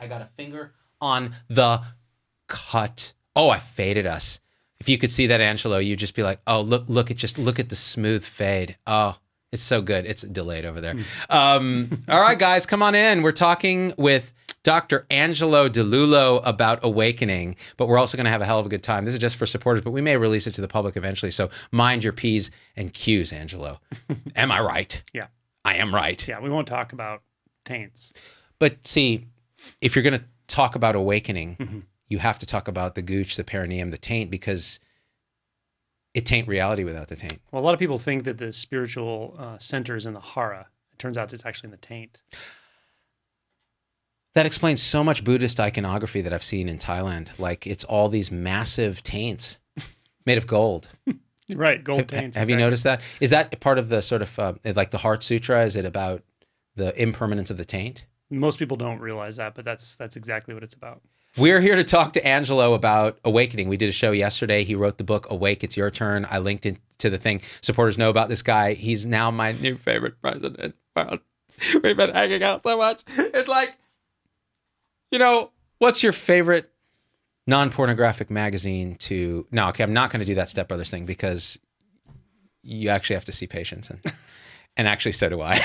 I got a finger on the cut. Oh, I faded us. If you could see that, Angelo, you'd just be like, oh, look at the smooth fade. Oh, it's so good. It's delayed over there. All right, guys, come on in. We're talking with Dr. Angelo DeLullo about awakening, but we're also going to have a hell of a good time. This is just for supporters, but we may release it to the public eventually. So mind your P's and Q's, Angelo. Am I right? Yeah. I am right. Yeah, we won't talk about taints. But see, if you're going to talk about awakening, you have to talk about the gooch, the perineum, the taint, because it taint reality without the taint. Well, a lot of people think that the spiritual center is in the hara. It turns out it's actually in the taint. That explains so much Buddhist iconography that I've seen in Thailand. Like, it's all these massive taints made of gold. Right, gold taints. Have you noticed that? Is that part of the sort of, like the Heart Sutra? Is it about the impermanence of the taint? Most people don't realize that, but that's exactly what it's about. We're here to talk to Angelo about awakening. We did a show yesterday. He wrote the book, Awake, It's Your Turn. I linked it to the thing. Supporters know about this guy. He's now my new favorite person in the world. We've been hanging out so much. It's like, you know, what's your favorite non-pornographic magazine to... No, okay, I'm not going to do that Step Brothers thing because you actually have to see Patience. And actually, so do I.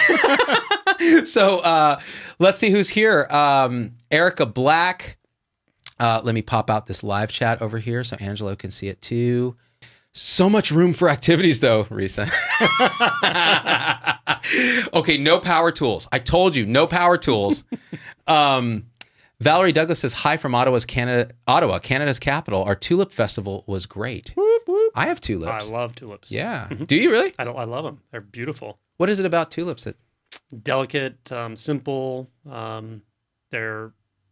So let's see who's here. Erica Black. Let me pop out this live chat over here so Angelo can see it too. So much room for activities though, Risa. Okay, no power tools. I told you, no power tools. Valerie Douglas says, hi from Ottawa, Canada's capital. Our tulip festival was great. Whoop, whoop. I have tulips. I love tulips. Yeah. Do you really? I love them. They're beautiful. What is it about tulips that... Delicate, simple. They're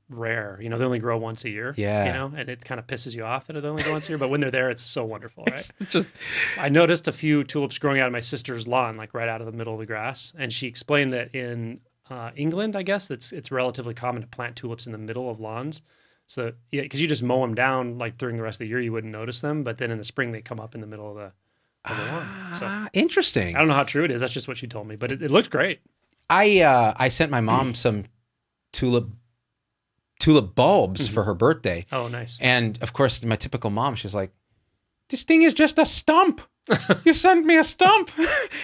rare. You know, they only grow once a year. Yeah. You know, and it kind of pisses you off that they only grow once a year. But when they're there, it's so wonderful, right? It's just... I noticed a few tulips growing out of my sister's lawn, like right out of the middle of the grass. And she explained that in England, I guess, it's relatively common to plant tulips in the middle of lawns. So, yeah, because you just mow them down, like during the rest of the year, you wouldn't notice them. But then in the spring, they come up in the middle of the lawn. So, interesting. I don't know how true it is. That's just what she told me. But it looked great. I sent my mom some tulip bulbs for her birthday. Oh, nice. And of course, my typical mom, she's like, this thing is just a stump. You sent me a stump.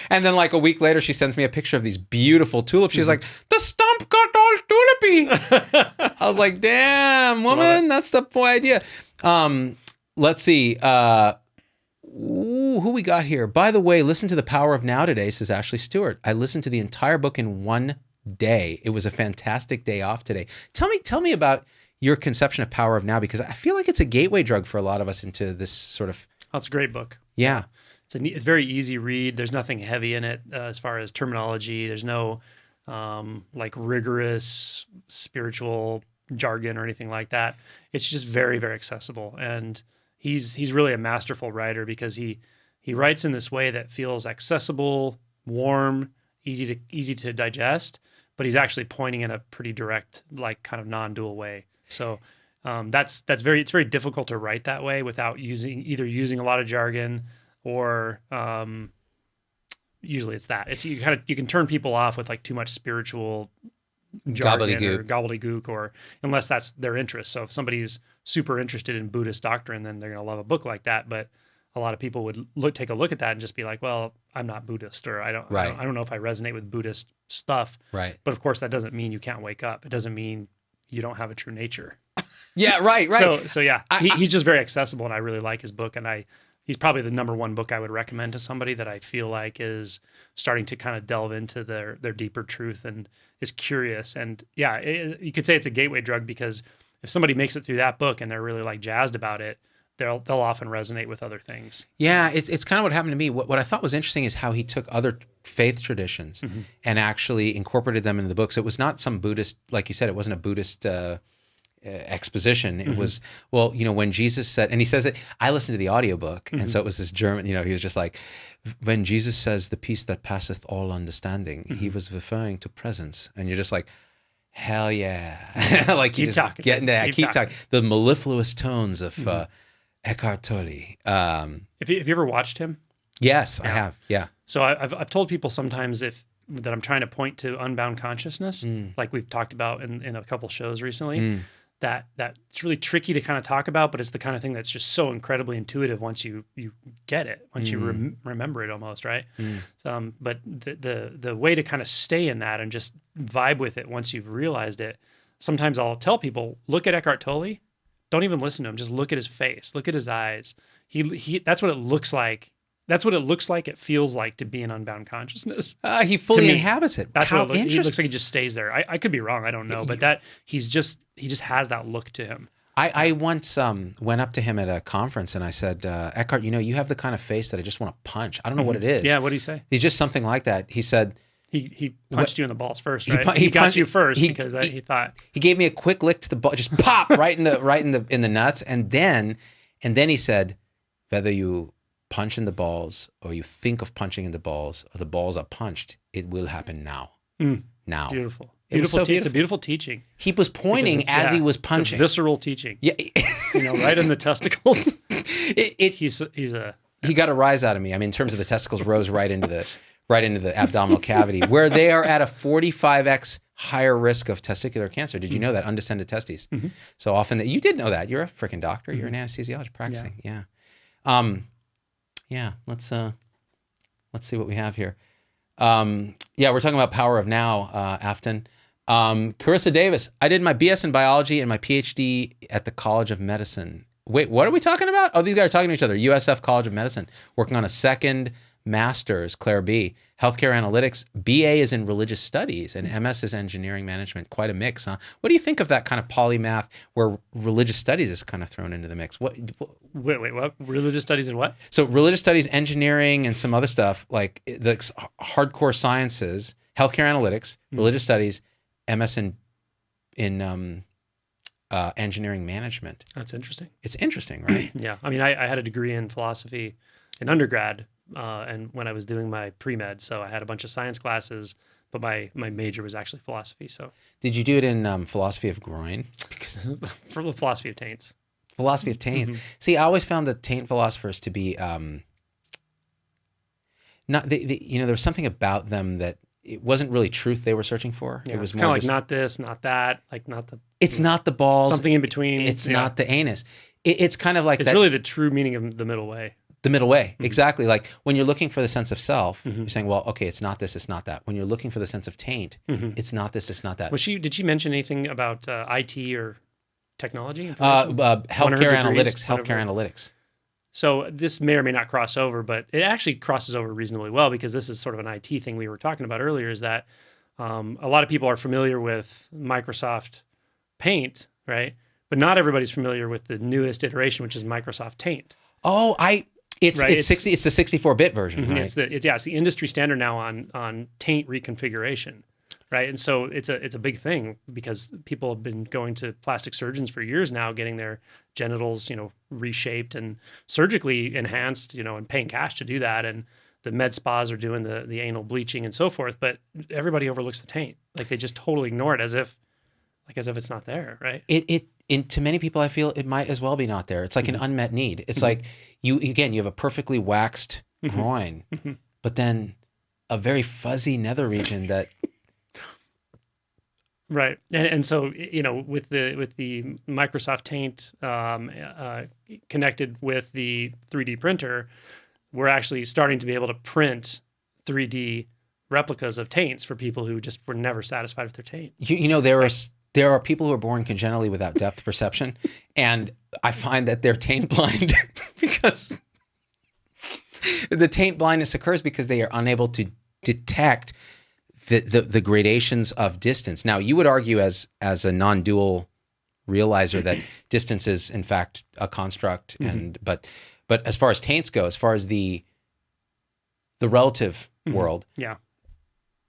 And then like a week later, she sends me a picture of these beautiful tulips. She's like, the stump got all tulipy. I was like, damn, woman, that's the idea. Let's see. Who we got here? By the way, listen to The Power of Now today, says Ashley Stewart. I listened to the entire book in one day. It was a fantastic day off today. Tell me about your conception of Power of Now, because I feel like it's a gateway drug for a lot of us into this sort of... Oh, it's a great book. Yeah. It's a very easy read. There's nothing heavy in it as far as terminology. There's no like rigorous spiritual jargon or anything like that. It's just very, very accessible. And he's really a masterful writer because he writes in this way that feels accessible, warm, easy to digest, but he's actually pointing in a pretty direct, like kind of non-dual way. So it's very difficult to write that way without using a lot of jargon or usually it's that. You can turn people off with like too much spiritual jargon or gobbledygook, or unless that's their interest. So if somebody's super interested in Buddhist doctrine, then they're going to love a book like that. But a lot of people would take a look at that and just be like, well, I'm not Buddhist, or I don't know if I resonate with Buddhist stuff. Right. But of course, that doesn't mean you can't wake up. It doesn't mean you don't have a true nature. Yeah, right. So yeah, he's just very accessible, and I really like his book, and he's probably the number one book I would recommend to somebody that I feel like is starting to kind of delve into their deeper truth and is curious. And yeah, you could say it's a gateway drug, because if somebody makes it through that book and they're really like jazzed about it, they'll often resonate with other things. Yeah, it's kind of what happened to me. What I thought was interesting is how he took other faith traditions and actually incorporated them into the book. So it was not some Buddhist, like you said, it wasn't a Buddhist exposition. It was, well, when Jesus said, and he says it, I listened to the audiobook, and so it was this German, he was just like, when Jesus says the peace that passeth all understanding, he was referring to presence. And you're just like, hell yeah. Like you keep just talking. Get into that, keep talking. The mellifluous tones of Eckhart Tolle. Have you ever watched him? Yes, I have. Yeah. So I've told people sometimes, if that I'm trying to point to unbound consciousness, like we've talked about in a couple shows recently. That it's really tricky to kind of talk about, but it's the kind of thing that's just so incredibly intuitive once you get it, once you remember it almost, right? But the way to kind of stay in that and just vibe with it once you've realized it, sometimes I'll tell people, look at Eckhart Tolle, don't even listen to him, just look at his face, look at his eyes. He that's what it looks like. That's what it looks like. It feels like to be in unbound consciousness. He fully inhabits it. That's how it looks like. He just stays there. I could be wrong. I don't know, but he just has that look to him. I once went up to him at a conference and I said, Eckhart, you have the kind of face that I just want to punch. I don't know what it is. Yeah, what did he say? He's just something like that. He said he punched you in the balls first, right? He got you first because he thought he gave me a quick lick to the ball, just pop right in the nuts, and then he said, whether you punch in the balls or you think of punching in the balls or the balls are punched, it will happen now. Now. Beautiful. It's a beautiful teaching. He was pointing as he was punching. It's a visceral teaching. Yeah. Right in the testicles. He got a rise out of me. I mean, in terms of the testicles, rose right into the abdominal cavity, where they are at a 45x higher risk of testicular cancer. Did you know that? Undescended testes. So often you did know that. You're a freaking doctor. You're an anesthesiologist practicing. Yeah. Let's see what we have here. We're talking about power of now, Afton. Carissa Davis, I did my BS in biology and my PhD at the College of Medicine. Wait, what are we talking about? Oh, these guys are talking to each other. USF College of Medicine, working on a second master's, Claire B. Healthcare analytics. BA is in religious studies and MS is engineering management. Quite a mix, huh? What do you think of that kind of polymath where religious studies is kind of thrown into the mix? Wait, what? Religious studies and what? So religious studies, engineering, and some other stuff like the hardcore sciences, healthcare analytics, religious studies, MS in engineering management. That's interesting. It's interesting, right? Yeah. I mean, I had a degree in philosophy in undergrad, and when I was doing my pre-med, so I had a bunch of science classes, but my major was actually philosophy. So did you do it in philosophy of groin? For the philosophy of taints. Philosophy of taints. See, I always found the taint philosophers to be not. There was something about them that it wasn't really truth they were searching for. Yeah, it was kind of like not this, not that, like not the. It's not the balls. Something in between. It's not the anus. It's kind of like it's really the true meaning of the middle way. The middle way, exactly. Like when you're looking for the sense of self, you're saying, well, okay, it's not this, it's not that. When you're looking for the sense of taint, it's not this, it's not that. Did she mention anything about IT or technology? Healthcare analytics. So this may or may not cross over, but it actually crosses over reasonably well because this is sort of an IT thing we were talking about earlier, is that a lot of people are familiar with Microsoft Paint, right? But not everybody's familiar with the newest iteration, which is Microsoft Taint. Oh, It's the 64-bit version, right? It's the industry standard now on taint reconfiguration, right? And so it's a big thing because people have been going to plastic surgeons for years now, getting their genitals, reshaped and surgically enhanced, and paying cash to do that. And the med spas are doing the anal bleaching and so forth. But everybody overlooks the taint, like they just totally ignore it as if it's not there, right? To many people, I feel it might as well be not there. It's like an unmet need. It's like you have a perfectly waxed groin, but then a very fuzzy nether region that. Right, and so with the Microsoft Taint connected with the 3D printer, we're actually starting to be able to print 3D replicas of taints for people who just were never satisfied with their taint. There are people who are born congenitally without depth perception, and I find that they're taint blind because the taint blindness occurs because they are unable to detect the gradations of distance. Now, you would argue as a non-dual realizer that distance is in fact a construct, but as far as taints go, as far as the relative world,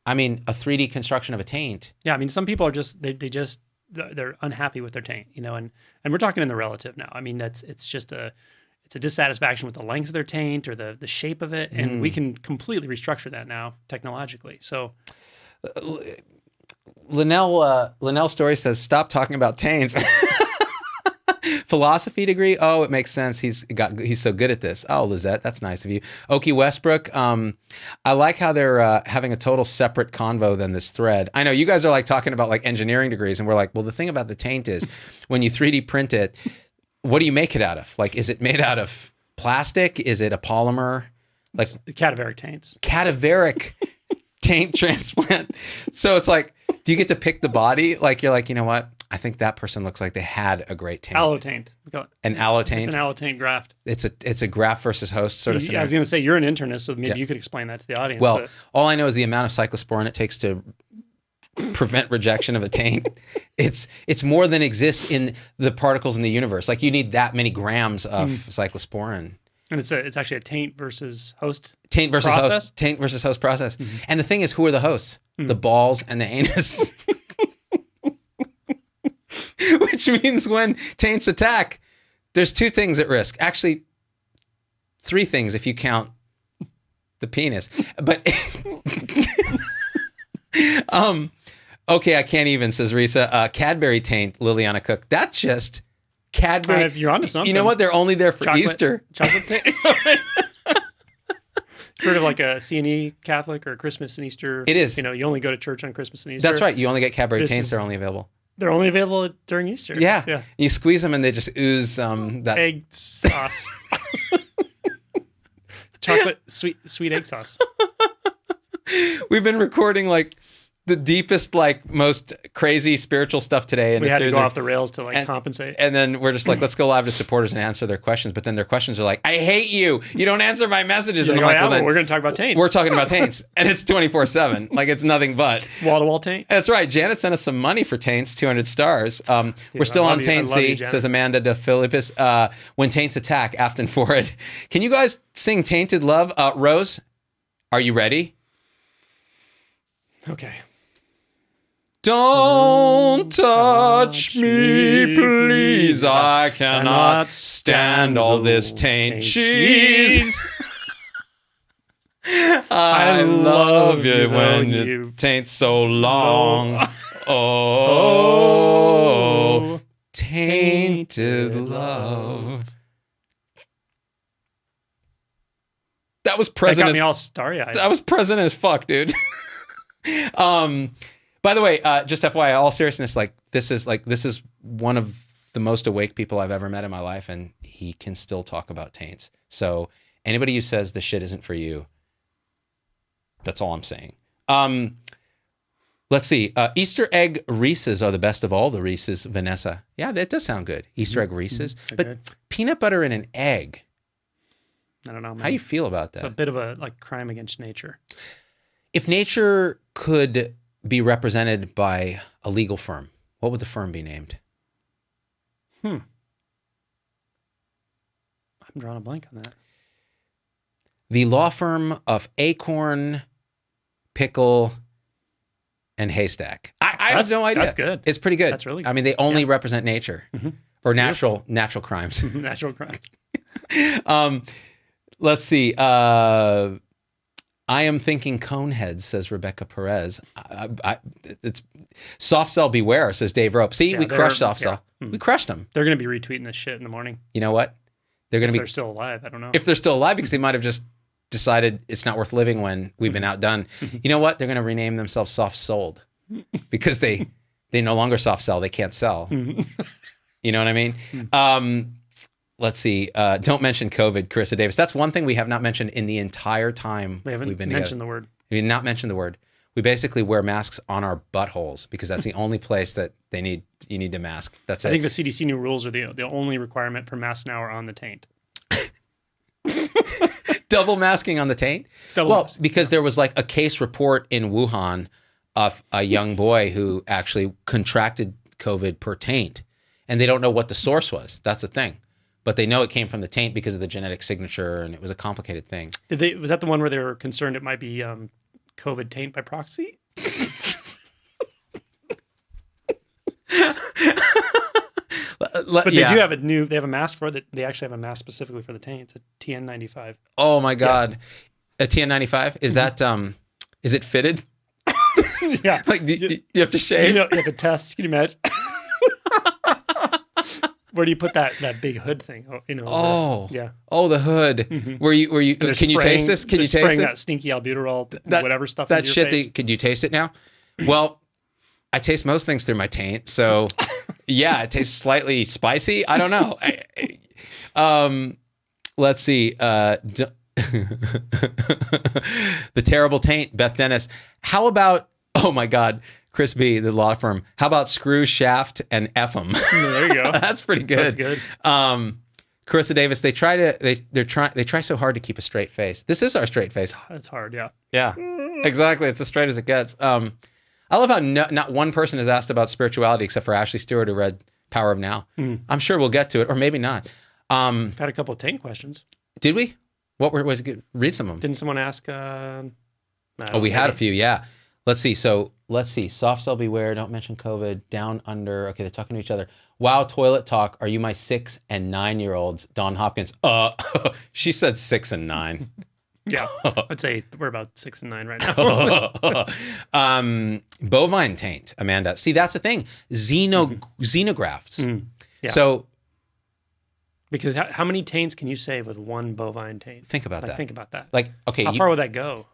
I mean, a 3D construction of a taint. Yeah, I mean, some people are just they're unhappy with their taint, and we're talking in the relative now. I mean, it's a dissatisfaction with the length of their taint or the shape of it, and we can completely restructure that now technologically. So, Linnell Story says, "Stop talking about taints." philosophy degree. Oh, it makes sense. He's so good at this. Oh, Lizette, that's nice of you. Okie Westbrook. I like how they're having a total separate convo than this thread. I know you guys are like talking about like engineering degrees, and we're like, well, the thing about the taint is when you 3D print it, what do you make it out of? Like, is it made out of plastic? Is it a polymer? Like cadaveric taints. Cadaveric taint transplant. So it's like, do you get to pick the body? Like, you're like, you know what? I think that person looks like they had a great taint. Allotaint. An allotaint. It's an allotaint graft. It's a graft versus host sort of scenario. I was going to say, you're an internist, so maybe you could explain that to the audience. Well, all I know is the amount of cyclosporin it takes to prevent rejection of a taint. It's more than exists in the particles in the universe. Like, you need that many grams of cyclosporin. And it's actually a taint versus host Taint versus process? host. Taint versus host process. And the thing is, who are the hosts? The balls and the anus. Which means when taints attack, there's two things at risk. Actually, three things if you count the penis. But okay, I can't even, says Risa. Cadbury taint, Liliana Cook. That's just Cadbury. You're onto something. You know what? They're only there for Easter. Chocolate taint. Heard of like a C&E Catholic or Christmas and Easter? It is. You know, you only go to church on Christmas and Easter. That's right. You only get Cadbury taints. They're only available. They're only available during Easter. Yeah. You squeeze them and they just ooze that egg sauce. Chocolate sweet egg sauce. We've been recording like the deepest, like most crazy spiritual stuff today. And we had to go off the rails to compensate. And then we're just like, let's go live to supporters and answer their questions. But then their questions are like, I hate you. You don't answer my messages. And I'm like, well, then we're going to talk about taints. We're talking about taints. And it's 24/7. Like, it's nothing but. Wall-to-wall taint. That's right. Janet sent us some money for taints, 200 stars. We're still on Taintsy, says Amanda de Philippus. When taints attack, Afton Ford. Can you guys sing Tainted Love? Rose, are you ready? Okay. Don't touch me, please. I cannot stand all this taint cheese. I love you when you taint so long. Oh, tainted love. That was present. That got me all starry-eyed. That was present as fuck, dude. By the way, just FYI, all seriousness, like this is one of the most awake people I've ever met in my life, and he can still talk about taints. So anybody who says this shit isn't for you, that's all I'm saying. Let's see. Easter egg Reese's are the best of all the Reese's, Vanessa. Yeah, that does sound good. Easter egg Reese's, but good. Peanut butter in an egg. I don't know, man. How do you feel about that? It's a bit of a crime against nature. If nature could be represented by a legal firm, what would the firm be named? I'm drawing a blank on that. The law firm of Acorn, Pickle, and Haystack. I have no idea. That's good. It's pretty good. That's really good. I mean, they only represent nature or natural crimes. Natural crimes. Let's see. I am thinking Coneheads, says Rebecca Perez. It's soft cell beware, says Dave Rope. See, we crushed soft cell. We crushed them. They're going to be retweeting this shit in the morning. You know what? They're going to be. If they're still alive, I don't know. If they're still alive, because they might have just decided it's not worth living when we've been outdone. You know what? They're going to rename themselves Soft Sold because they no longer soft sell. They can't sell. You know what I mean? Let's see. Don't mention COVID, Carissa Davis. That's one thing we have not mentioned in the entire time we've been together. Mentioned the word. We did not mention the word. We basically wear masks on our buttholes because that's the only place that you need to mask. That's it. I think the CDC new rules are the only requirement for masks now are on the taint. Double masking on the taint? Because there was like a case report in Wuhan of a young boy who actually contracted COVID per taint, and they don't know what the source was. That's the thing. But they know it came from the taint because of the genetic signature, and it was a complicated thing. Was that the one where they were concerned it might be COVID taint by proxy? But they do have they have a mask for it. They actually have a mask specifically for the taint. It's a TN95. Oh my God. Yeah. A TN95? Is that, is it fitted? Yeah. Like, do you have to shave? You have to test. Can you imagine? Where do you put that big hood thing? Yeah. Oh, the hood. Were you? Can you taste this? Can you taste spraying this? that stinky albuterol, whatever stuff. That into your shit. face? Could you taste it now? Well, I taste most things through my taint, so yeah, it tastes slightly spicy. I don't know. Let's see. The terrible taint, Beth Dennis. How about? Oh my God. Chris B, the law firm. How about screw, shaft, and F 'em? There you go. That's pretty good. That's good. Carissa Davis. They try so hard to keep a straight face. This is our straight face. That's hard. Yeah. Yeah, exactly. It's as straight as it gets. I love how not one person has asked about spirituality except for Ashley Stewart, who read Power of Now. I'm sure we'll get to it, or maybe not. I've had a couple of taint questions. Did we? What was it? Read some of them. Didn't someone ask? We had a few. Yeah. Let's see. Soft cell beware. Don't mention COVID. Down under. Okay, they're talking to each other. Wow, toilet talk. Are you my 6 and 9-year-olds? Dawn Hopkins. She said 6 and 9. Yeah, I'd say we're about 6 and 9 right now. Bovine taint, Amanda. See, that's the thing. Xenografts. Yeah. So, because how many taints can you save with one bovine taint? Think about that. Think about that. Like, okay, how far would that go?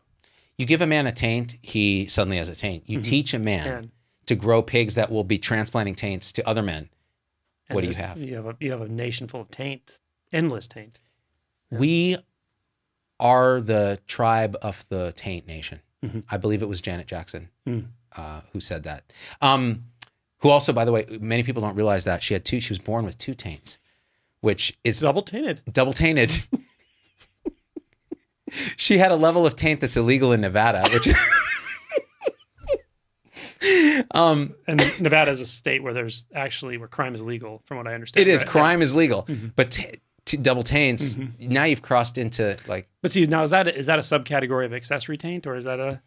You give a man a taint, he suddenly has a taint. You teach a man to grow pigs that will be transplanting taints to other men. And what do you have? You have a nation full of taint, endless taint. Yeah. We are the tribe of the taint nation. I believe it was Janet Jackson who said that. Who also, by the way, many people don't realize that she was born with 2 taints, which is double tainted. Double tainted. She had a level of taint that's illegal in Nevada, which is and Nevada is a state where where crime is legal, from what I understand. It is. Right? Crime is legal, but double taints. Now you've crossed into like. But see, now is that a subcategory of accessory taint, or is that a?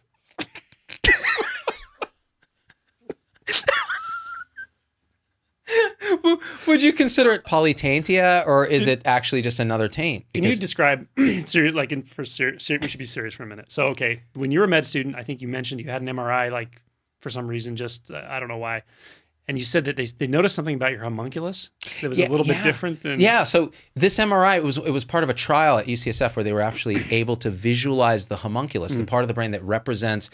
Would you consider it polytaintia, or is it actually just another taint? Can you describe, we should be serious for a minute. So, okay, when you were a med student, I think you mentioned you had an MRI, like for some reason, just, I don't know why. And you said that they noticed something about your homunculus that was a little bit different than... Yeah, so this MRI, it was part of a trial at UCSF where they were actually able to visualize the homunculus, the part of the brain that represents...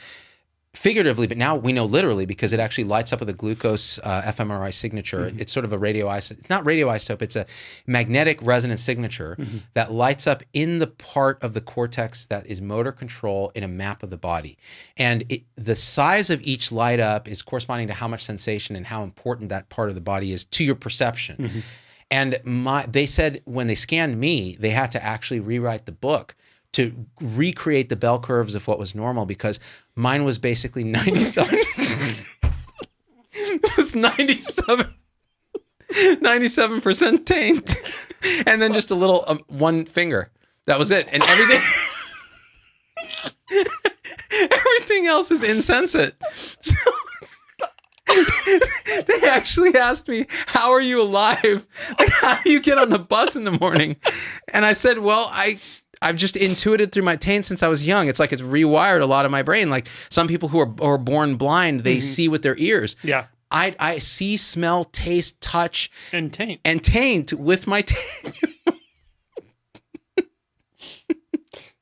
figuratively, but now we know literally because it actually lights up with a glucose fMRI signature. It's sort of a radioisotope. Not radioisotope. It's a magnetic resonance signature that lights up in the part of the cortex that is motor control in a map of the body. And the size of each light up is corresponding to how much sensation and how important that part of the body is to your perception. And they said when they scanned me, they had to actually rewrite the book to recreate the bell curves of what was normal, because mine was basically 97. It was 97% taint, and then just a little one finger. That was it, and everything else is insensate. So they actually asked me, "How are you alive? Like, how do you get on the bus in the morning?" And I said, "Well, I've just intuited through my taint since I was young. It's like it's rewired a lot of my brain. Like some people who are born blind, they see with their ears. Yeah. I see, smell, taste, touch, and taint with my taint."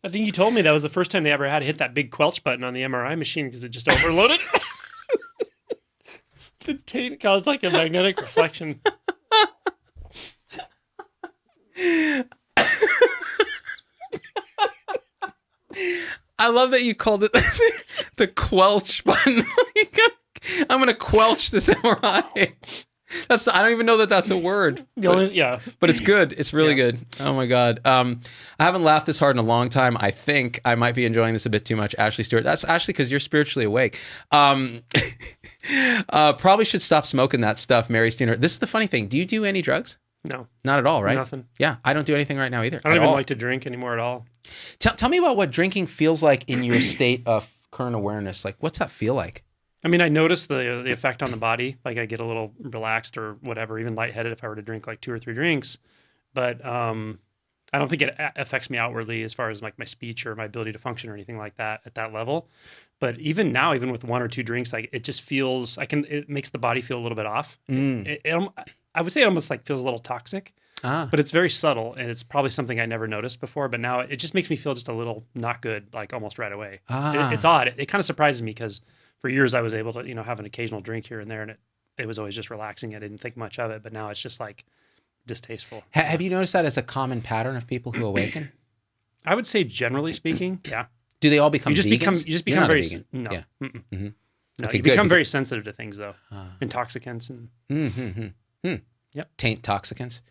I think you told me that was the first time they ever had to hit that big quelch button on the MRI machine because it just overloaded. The taint caused like a magnetic reflection. I love that you called it the quelch button. I'm going to quelch this MRI. I don't even know that that's a word. But it's good. It's really good. Oh my God. I haven't laughed this hard in a long time. I think I might be enjoying this a bit too much. Ashley Stewart. That's Ashley because you're spiritually awake. Probably should stop smoking that stuff, Mary Steener. This is the funny thing. Do you do any drugs? No. Not at all, right? Nothing. Yeah, I don't do anything right now either. I don't even like to drink anymore at all. Tell me about what drinking feels like in your state of current awareness. Like, what's that feel like? I mean, I notice the effect on the body. Like, I get a little relaxed or whatever, even lightheaded if I were to drink like 2 or 3 drinks. But I don't think it affects me outwardly as far as like my speech or my ability to function or anything like that at that level. But even now, even with 1 or 2 drinks, like it just feels, it makes the body feel a little bit off. I would say it almost like feels a little toxic, Ah, but it's very subtle, and it's probably something I never noticed before. But now it just makes me feel just a little not good, like almost right away. It's odd. It kind of surprises me because for years I was able to, have an occasional drink here and there, and it was always just relaxing. I didn't think much of it, but now it's just like distasteful. Have you noticed that as a common pattern of people who awaken? I would say generally speaking, yeah. Do they all become You just vegans? become You're not a very vegan. no. Yeah. No, Okay, you good, become because- very sensitive to things though, intoxicants and Yep. Taint toxicants.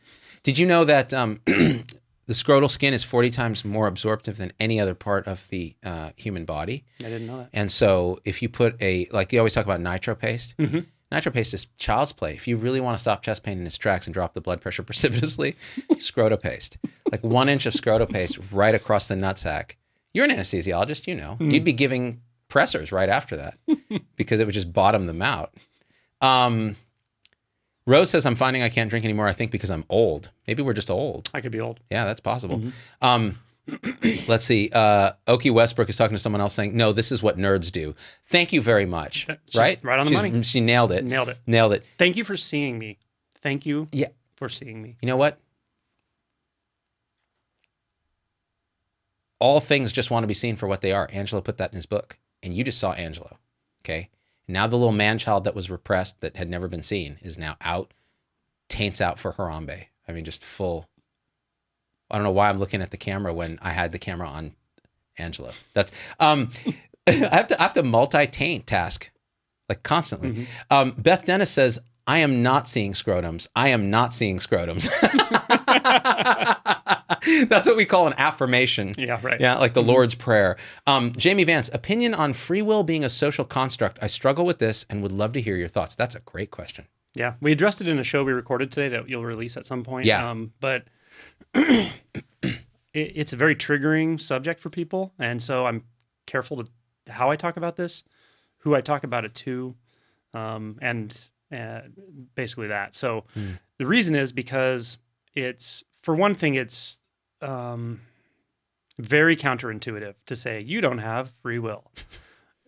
Did you know that the scrotal skin is 40 times more absorptive than any other part of the human body? I didn't know that. And so if you put like you always talk about nitro paste. Mm-hmm. Nitro paste is child's play. If you really want to stop chest pain in its tracks and drop the blood pressure precipitously, scrotal paste. Like 1 inch of scrotal paste right across the nutsack. You're an anesthesiologist, You'd be giving pressors right after that because it would just bottom them out. Rose says, I'm finding I can't drink anymore, I think because I'm old. Maybe we're just old. I could be old. Yeah, that's possible. Let's see. Okie Westbrook is talking to someone else saying, no, this is what nerds do. Thank you very much. Right? Right on the money. She nailed it. Nailed it. Thank you for seeing me. Thank you Yeah. for seeing me. You know what? All things just want to be seen for what they are. Angelo put that in his book. And you just saw Angelo. Okay? Now the little man-child that was repressed, that had never been seen, is now out. Taints out for Harambe. I mean, just full. I don't know why I'm looking at the camera when I had the camera on Angelo. That's I have to multi-taint task, like constantly. Beth Dennis says, I am not seeing scrotums. I am not seeing scrotums. That's what we call an affirmation. Yeah, right. Yeah, like the Lord's Prayer. Jamie Vance, opinion on free will being a social construct. I struggle with this and would love to hear your thoughts. That's a great question. Yeah, we addressed it in a show we recorded today that you'll release at some point. Yeah. But it's a very triggering subject for people. And so I'm careful to how I talk about this, who I talk about it to, and basically that. So the reason is because it's, for one thing, it's very counterintuitive to say you don't have free will.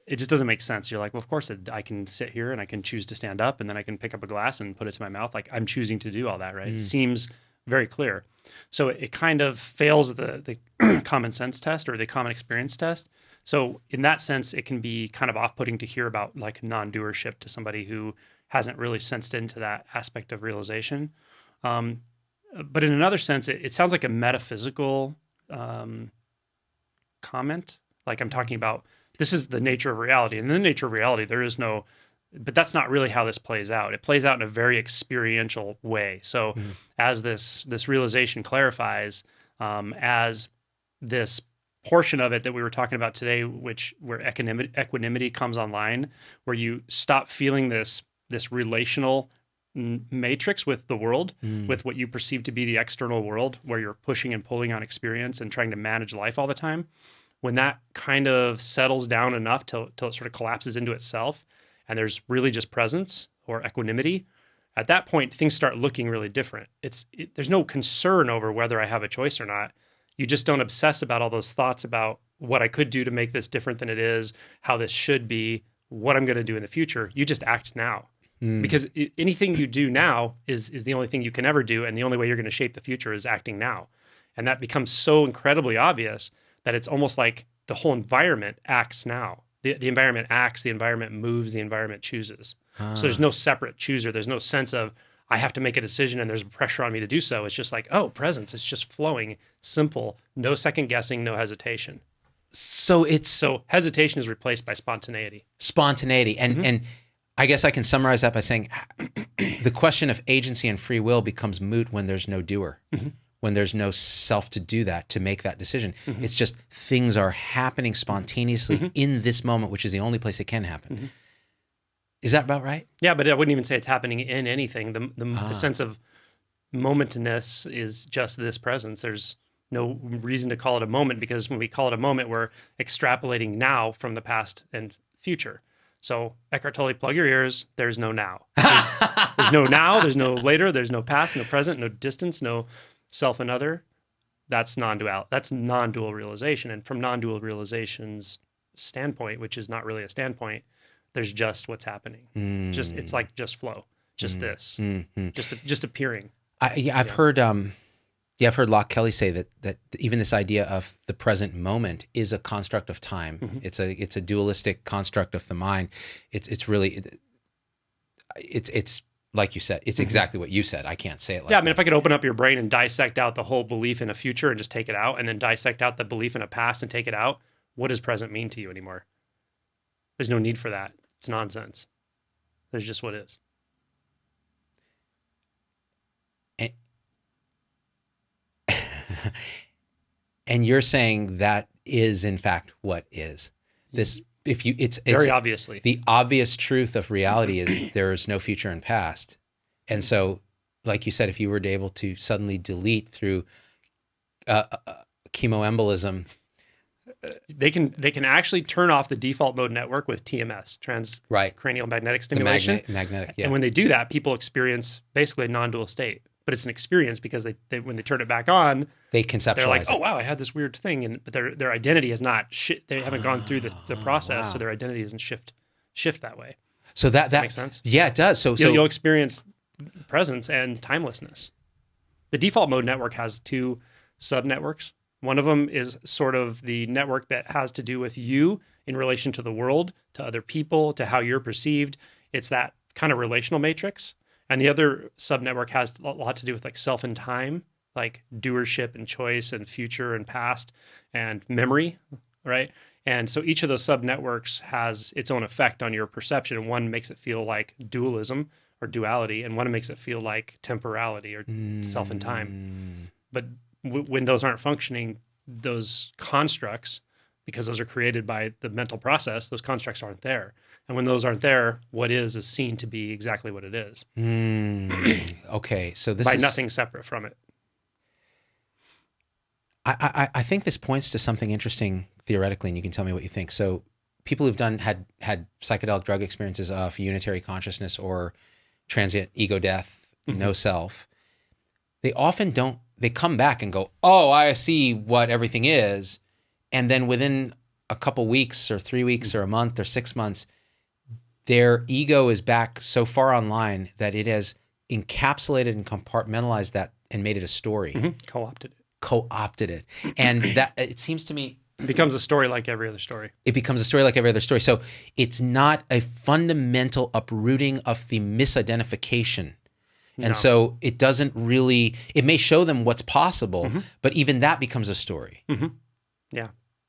It just doesn't make sense. You're like, well, of course I can sit here and I can choose to stand up and then I can pick up a glass and put it to my mouth. Like I'm choosing to do all that, right? It seems very clear. So it kind of fails the common sense test or the common experience test. So in that sense, it can be kind of off-putting to hear about like non-doership to somebody who hasn't really sensed into that aspect of realization. But in another sense, it sounds like a metaphysical comment. Like I'm talking about, this is the nature of reality. And in the nature of reality, there is no, but that's not really how this plays out. It plays out in a very experiential way. So as this realization clarifies, as this portion of it that we were talking about today, where equanimity comes online, where you stop feeling this relational matrix with the world, with what you perceive to be the external world, where you're pushing and pulling on experience and trying to manage life all the time. When that kind of settles down enough till it sort of collapses into itself, and there's really just presence or equanimity, at that point, things start looking really different. There's no concern over whether I have a choice or not. You just don't obsess about all those thoughts about what I could do to make this different than it is, how this should be, what I'm going to do in the future. You just act now. Because anything you do now is the only thing you can ever do, and the only way you're going to shape the future is acting now. And that becomes so incredibly obvious that it's almost like the whole environment acts now. The environment acts, the environment moves, the environment chooses. So there's no separate chooser. There's no sense of, I have to make a decision and there's pressure on me to do so. It's just like, oh, presence. It's just flowing, simple, no second guessing, no hesitation. So hesitation is replaced by spontaneity. Spontaneity. And I guess I can summarize that by saying the question of agency and free will becomes moot when there's no doer, when there's no self to do that, to make that decision. It's just things are happening spontaneously in this moment, which is the only place it can happen. Is that about right? Yeah, but I wouldn't even say it's happening in anything. The sense of momentness is just this presence. There's no reason to call it a moment, because when we call it a moment, we're extrapolating now from the past and future. So Eckhart Tolle, plug your ears. There's no now. There's no now. There's no later. There's no past, no present, no distance, no self and other. That's non-dual. That's non-dual realization. And from non-dual realization's standpoint, which is not really a standpoint, there's just what's happening. It's like just flow. just this, just appearing. I've heard Locke Kelly say that even this idea of the present moment is a construct of time. It's a dualistic construct of the mind. It's really like you said. It's exactly what you said. I can't say it like that. I mean, if I could open up your brain and dissect out the whole belief in a future and just take it out, and then dissect out the belief in a past and take it out, what does present mean to you anymore? There's no need for that. It's nonsense. There's just what is. And you're saying that is in fact what is. This, it's very obviously the obvious truth of reality is there is no future and past. And so, like you said, if you were able to suddenly delete through chemoembolism, they can actually turn off the default mode network with TMS, transcranial magnetic stimulation. Magnetic, yeah. And when they do that, people experience basically a non-dual state. But it's an experience because they when they turn it back on, they conceptualize. They're like, oh wow, I had this weird thing, but their identity has not they haven't gone through the process, so their identity doesn't shift that way. So that makes sense. Yeah, it does. So you'll experience presence and timelessness. The default mode network has two sub-networks. One of them is sort of the network that has to do with you in relation to the world, to other people, to how you're perceived. It's that kind of relational matrix. And the other sub-network has a lot to do with like self and time, like doership and choice and future and past and memory, right? And so each of those sub-networks has its own effect on your perception. And one makes it feel like dualism or duality, and one makes it feel like temporality or self and time. But when those aren't functioning, those constructs, because those are created by the mental process, those constructs aren't there. And when those aren't there, what is seen to be exactly what it is. Okay, so this by is nothing separate from it. I think this points to something interesting theoretically, and you can tell me what you think. So people who've had psychedelic drug experiences of unitary consciousness or transient ego death, no self, they often don't. They come back and go, "Oh, I see what everything is," and then within a couple weeks or 3 weeks or a month or 6 months, their ego is back so far online that it has encapsulated and compartmentalized that and made it a story. Co-opted it. And that, it seems to me, it becomes a story like every other story. It becomes a story like every other story. So it's not a fundamental uprooting of the misidentification. And so it doesn't really, it may show them what's possible, but even that becomes a story. Yeah.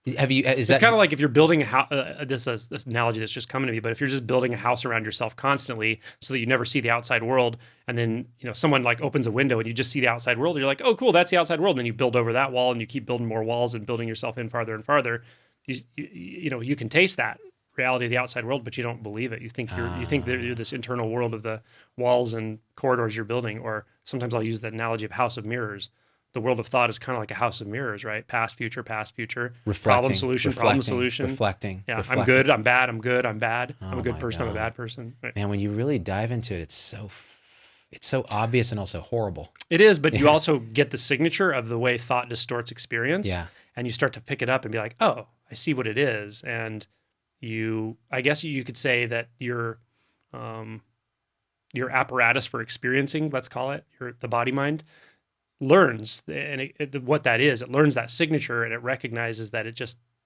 It's kind of like if you're building a house, this analogy that's just coming to me, but if you're just building a house around yourself constantly so that you never see the outside world, and then, someone like opens a window and you just see the outside world, and you're like, oh, cool, that's the outside world. And then you build over that wall and you keep building more walls and building yourself in farther and farther. You can taste that reality of the outside world, but you don't believe it. You think you're this internal world of the walls and corridors you're building. Or sometimes I'll use the analogy of house of mirrors. The world of thought is kind of like a house of mirrors, right? Past, future, problem, solution, problem, solution. Reflecting. Yeah, I'm good, I'm bad, I'm good, I'm bad. I'm a good person, I'm a bad person. Right. Man, when you really dive into it, it's so obvious and also horrible. It is, but you also get the signature of the way thought distorts experience. Yeah. And you start to pick it up and be like, oh, I see what it is. And I guess you could say that your apparatus for experiencing, let's call it, the body mind, learns, and what that is, it learns that signature, and it recognizes that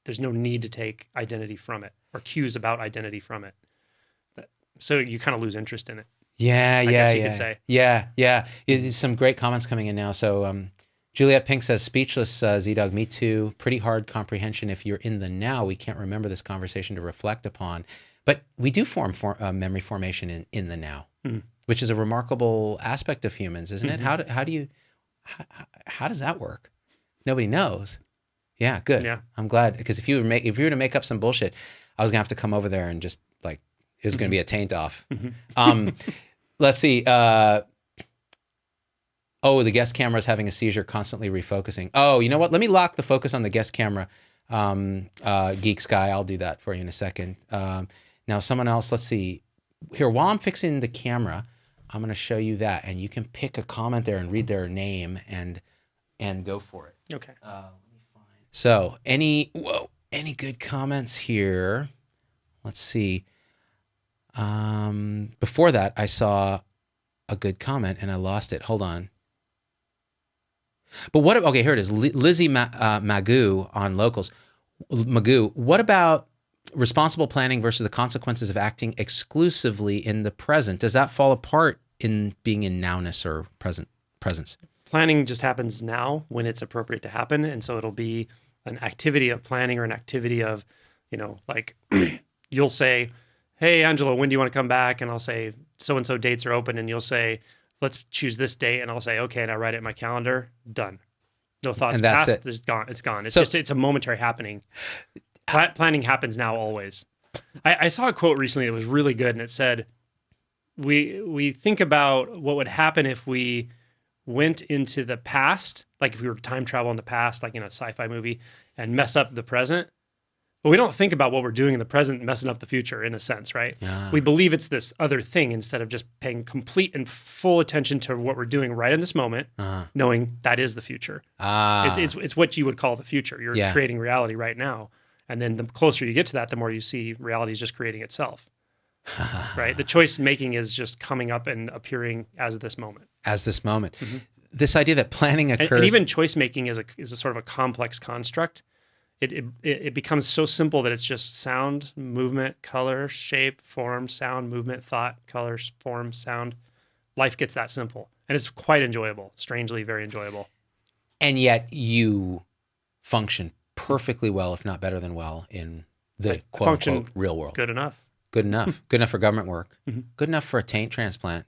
there's no need to take identity from it or cues about identity from it. So you kind of lose interest in it. I guess you could say. Yeah. There's some great comments coming in now. So Juliet Pink says, speechless, Z-Dog, me too. Pretty hard comprehension. If you're in the now, we can't remember this conversation to reflect upon. But we do form memory formation in the now, which is a remarkable aspect of humans, isn't it? How does that work? Nobody knows. Yeah, good. Yeah. I'm glad, because if you were to make up some bullshit, I was gonna have to come over there and just like it was gonna be a taint off. Let's see. The guest camera is having a seizure, constantly refocusing. Oh, you know what? Let me lock the focus on the guest camera. Geek Sky, I'll do that for you in a second. Now, someone else. Let's see. Here, while I'm fixing the camera, I'm going to show you that, and you can pick a comment there and read their name and go for it. Okay. Let me find. So, any good comments here? Let's see. Before that, I saw a good comment and I lost it. Hold on. But what? Okay, here it is. Lizzie Magoo on Locals. Magoo, what about responsible planning versus the consequences of acting exclusively in the present? Does that fall apart in being in nowness or presence? Planning just happens now when it's appropriate to happen. And so it'll be an activity of planning or an activity of, like you'll say, hey, Angelo, when do you want to come back? And I'll say, so-and-so dates are open. And you'll say, let's choose this date. And I'll say, okay. And I write it in my calendar. Done. No thoughts and that's passed. It's gone. It's gone. It's a momentary happening. Planning happens now always. I saw a quote recently that was really good. And it said, we think about what would happen if we went into the past, like if we were time travel in the past, like in a sci-fi movie, and mess up the present. But we don't think about what we're doing in the present messing up the future, in a sense, right? Yeah. We believe it's this other thing instead of just paying complete and full attention to what we're doing right in this moment, knowing that is the future. It's what you would call the future. You're creating reality right now. And then the closer you get to that, the more you see reality is just creating itself. Right? The choice making is just coming up and appearing as this moment. As this moment. Mm-hmm. This idea that planning occurs... And even choice making is a sort of a complex construct. It becomes so simple that it's just sound, movement, color, shape, form, sound, movement, thought, color, form, sound. Life gets that simple. And it's quite enjoyable, strangely very enjoyable. And yet you function perfectly well, if not better than well, in the quote-unquote real world. Good enough. Good enough. Good enough for government work. Mm-hmm. Good enough for a taint transplant.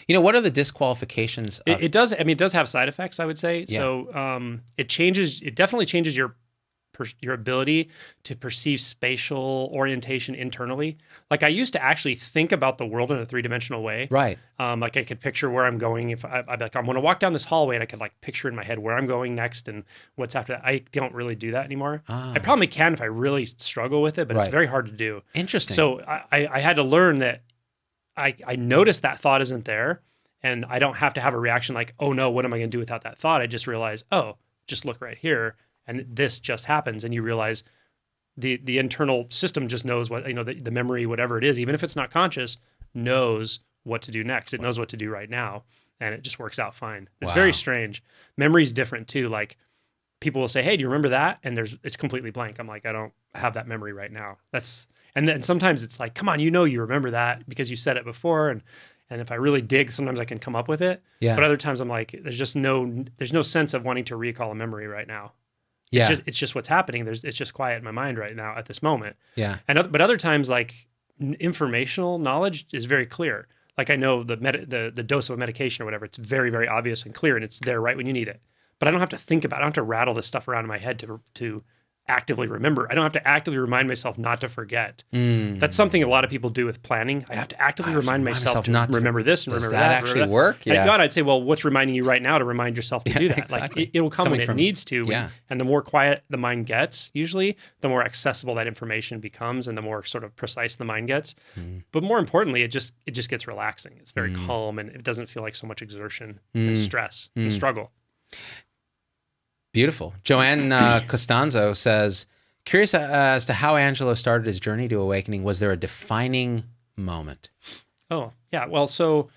What are the disqualifications? It does have side effects, I would say. Yeah. So it definitely changes your ability to perceive spatial orientation internally. Like I used to actually think about the world in a three-dimensional way. Right. Like I could picture where I'm going. If I'd be like, I'm going to walk down this hallway, and I could like picture in my head where I'm going next and what's after that. I don't really do that anymore. I probably can if I really struggle with it, but It's very hard to do. Interesting. So I had to learn that I noticed that thought isn't there, and I don't have to have a reaction like, oh no, what am I going to do without that thought? I just realize, oh, just look right here. And this just happens, and you realize the internal system just knows what, the memory, whatever it is, even if it's not conscious, knows what to do next. It knows what to do right now, and it just works out fine. It's very strange. Memory's different too. Like people will say, hey, do you remember that? And it's completely blank. I'm like, I don't have that memory right now. And then sometimes it's like, come on, you remember that because you said it before. And if I really dig, sometimes I can come up with it. Yeah. But other times I'm like, there's no sense of wanting to recall a memory right now. Yeah. It's just what's happening. It's just quiet in my mind right now at this moment. Yeah. But other times, like informational knowledge is very clear. Like I know the dose of a medication or whatever. It's very, very obvious and clear, and it's there right when you need it. But I don't have to think about it. I don't have to rattle this stuff around in my head to actively remember. I don't have to actively remind myself not to forget. That's something a lot of people do with planning. I have to actively remind myself to remember this and remember that. Does that actually work? Yeah. God, I'd say, well, what's reminding you right now to remind yourself to do that? Exactly. Like it'll come when it needs to. Yeah. And the more quiet the mind gets, usually, the more accessible that information becomes and the more sort of precise the mind gets. But more importantly, it just gets relaxing. It's very calm, and it doesn't feel like so much exertion and stress and struggle. Beautiful. Joanne Costanzo says, curious as to how Angelo started his journey to awakening. Was there a defining moment? Oh, yeah. Well, so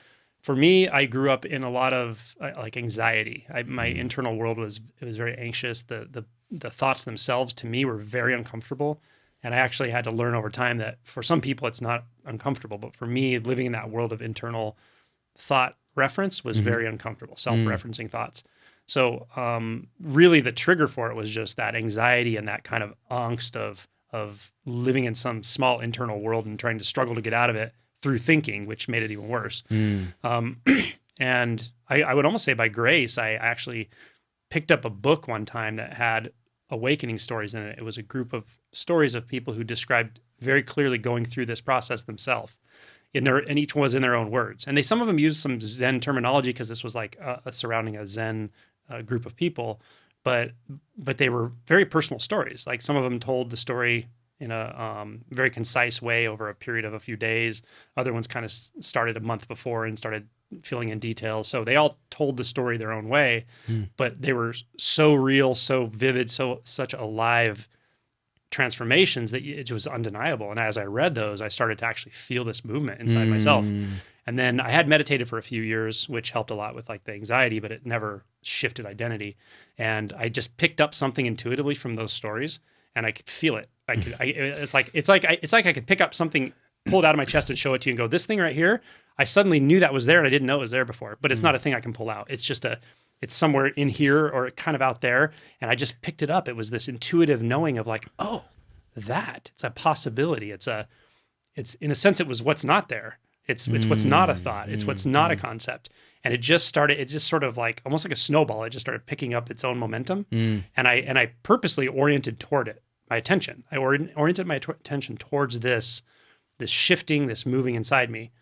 for me, I grew up in a lot of like anxiety. My internal world was very anxious. The thoughts themselves to me were very uncomfortable. And I actually had to learn over time that for some people it's not uncomfortable. But for me, living in that world of internal thought reference was very uncomfortable, self-referencing thoughts. So really the trigger for it was just that anxiety and that kind of angst of living in some small internal world and trying to struggle to get out of it through thinking, which made it even worse. And I would almost say by grace, I actually picked up a book one time that had awakening stories in it. It was a group of stories of people who described very clearly going through this process themselves. And each one was in their own words. And some of them used some Zen terminology because this was like surrounding a Zen group of people, but they were very personal stories. Like some of them told the story in a very concise way over a period of a few days. Other ones kind of started a month before and started filling in details. So they all told the story their own way, but they were so real, so vivid, such alive transformations that it was undeniable. And as I read those, I started to actually feel this movement inside myself. And then I had meditated for a few years, which helped a lot with like the anxiety, but it never shifted identity. And I just picked up something intuitively from those stories, and I could feel it. It's like I could pick up something, pull it out of my chest, and show it to you, and go, "This thing right here." I suddenly knew that was there, and I didn't know it was there before. But it's not a thing I can pull out. It's just it's somewhere in here or kind of out there, and I just picked it up. It was this intuitive knowing of like, oh, it's a possibility. It's in a sense, it was what's not there. It's what's not a thought. It's what's not a concept. And it just sort of like, almost like a snowball. It just started picking up its own momentum. And I purposely oriented toward it, my attention. I oriented my attention towards this shifting, this moving inside me.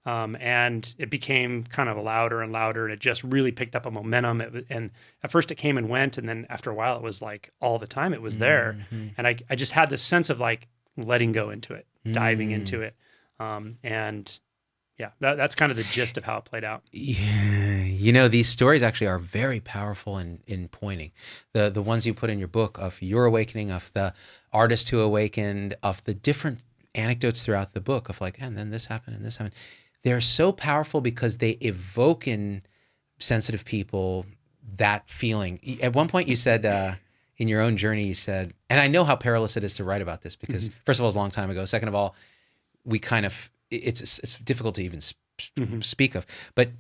And it became kind of louder and louder, and it just really picked up a momentum. And at first it came and went, and then after a while it was like all the time it was there. And I just had this sense of like letting go into it, diving into it. And yeah, that's kind of the gist of how it played out. Yeah. These stories actually are very powerful in pointing. The ones you put in your book of your awakening, of the artist who awakened, of the different anecdotes throughout the book of like, and then this happened and this happened. They're so powerful because they evoke in sensitive people that feeling. At one point you said, in your own journey, you said, and I know how perilous it is to write about this because first of all, it was a long time ago. Second of all, we kind of, it's difficult to even speak of. But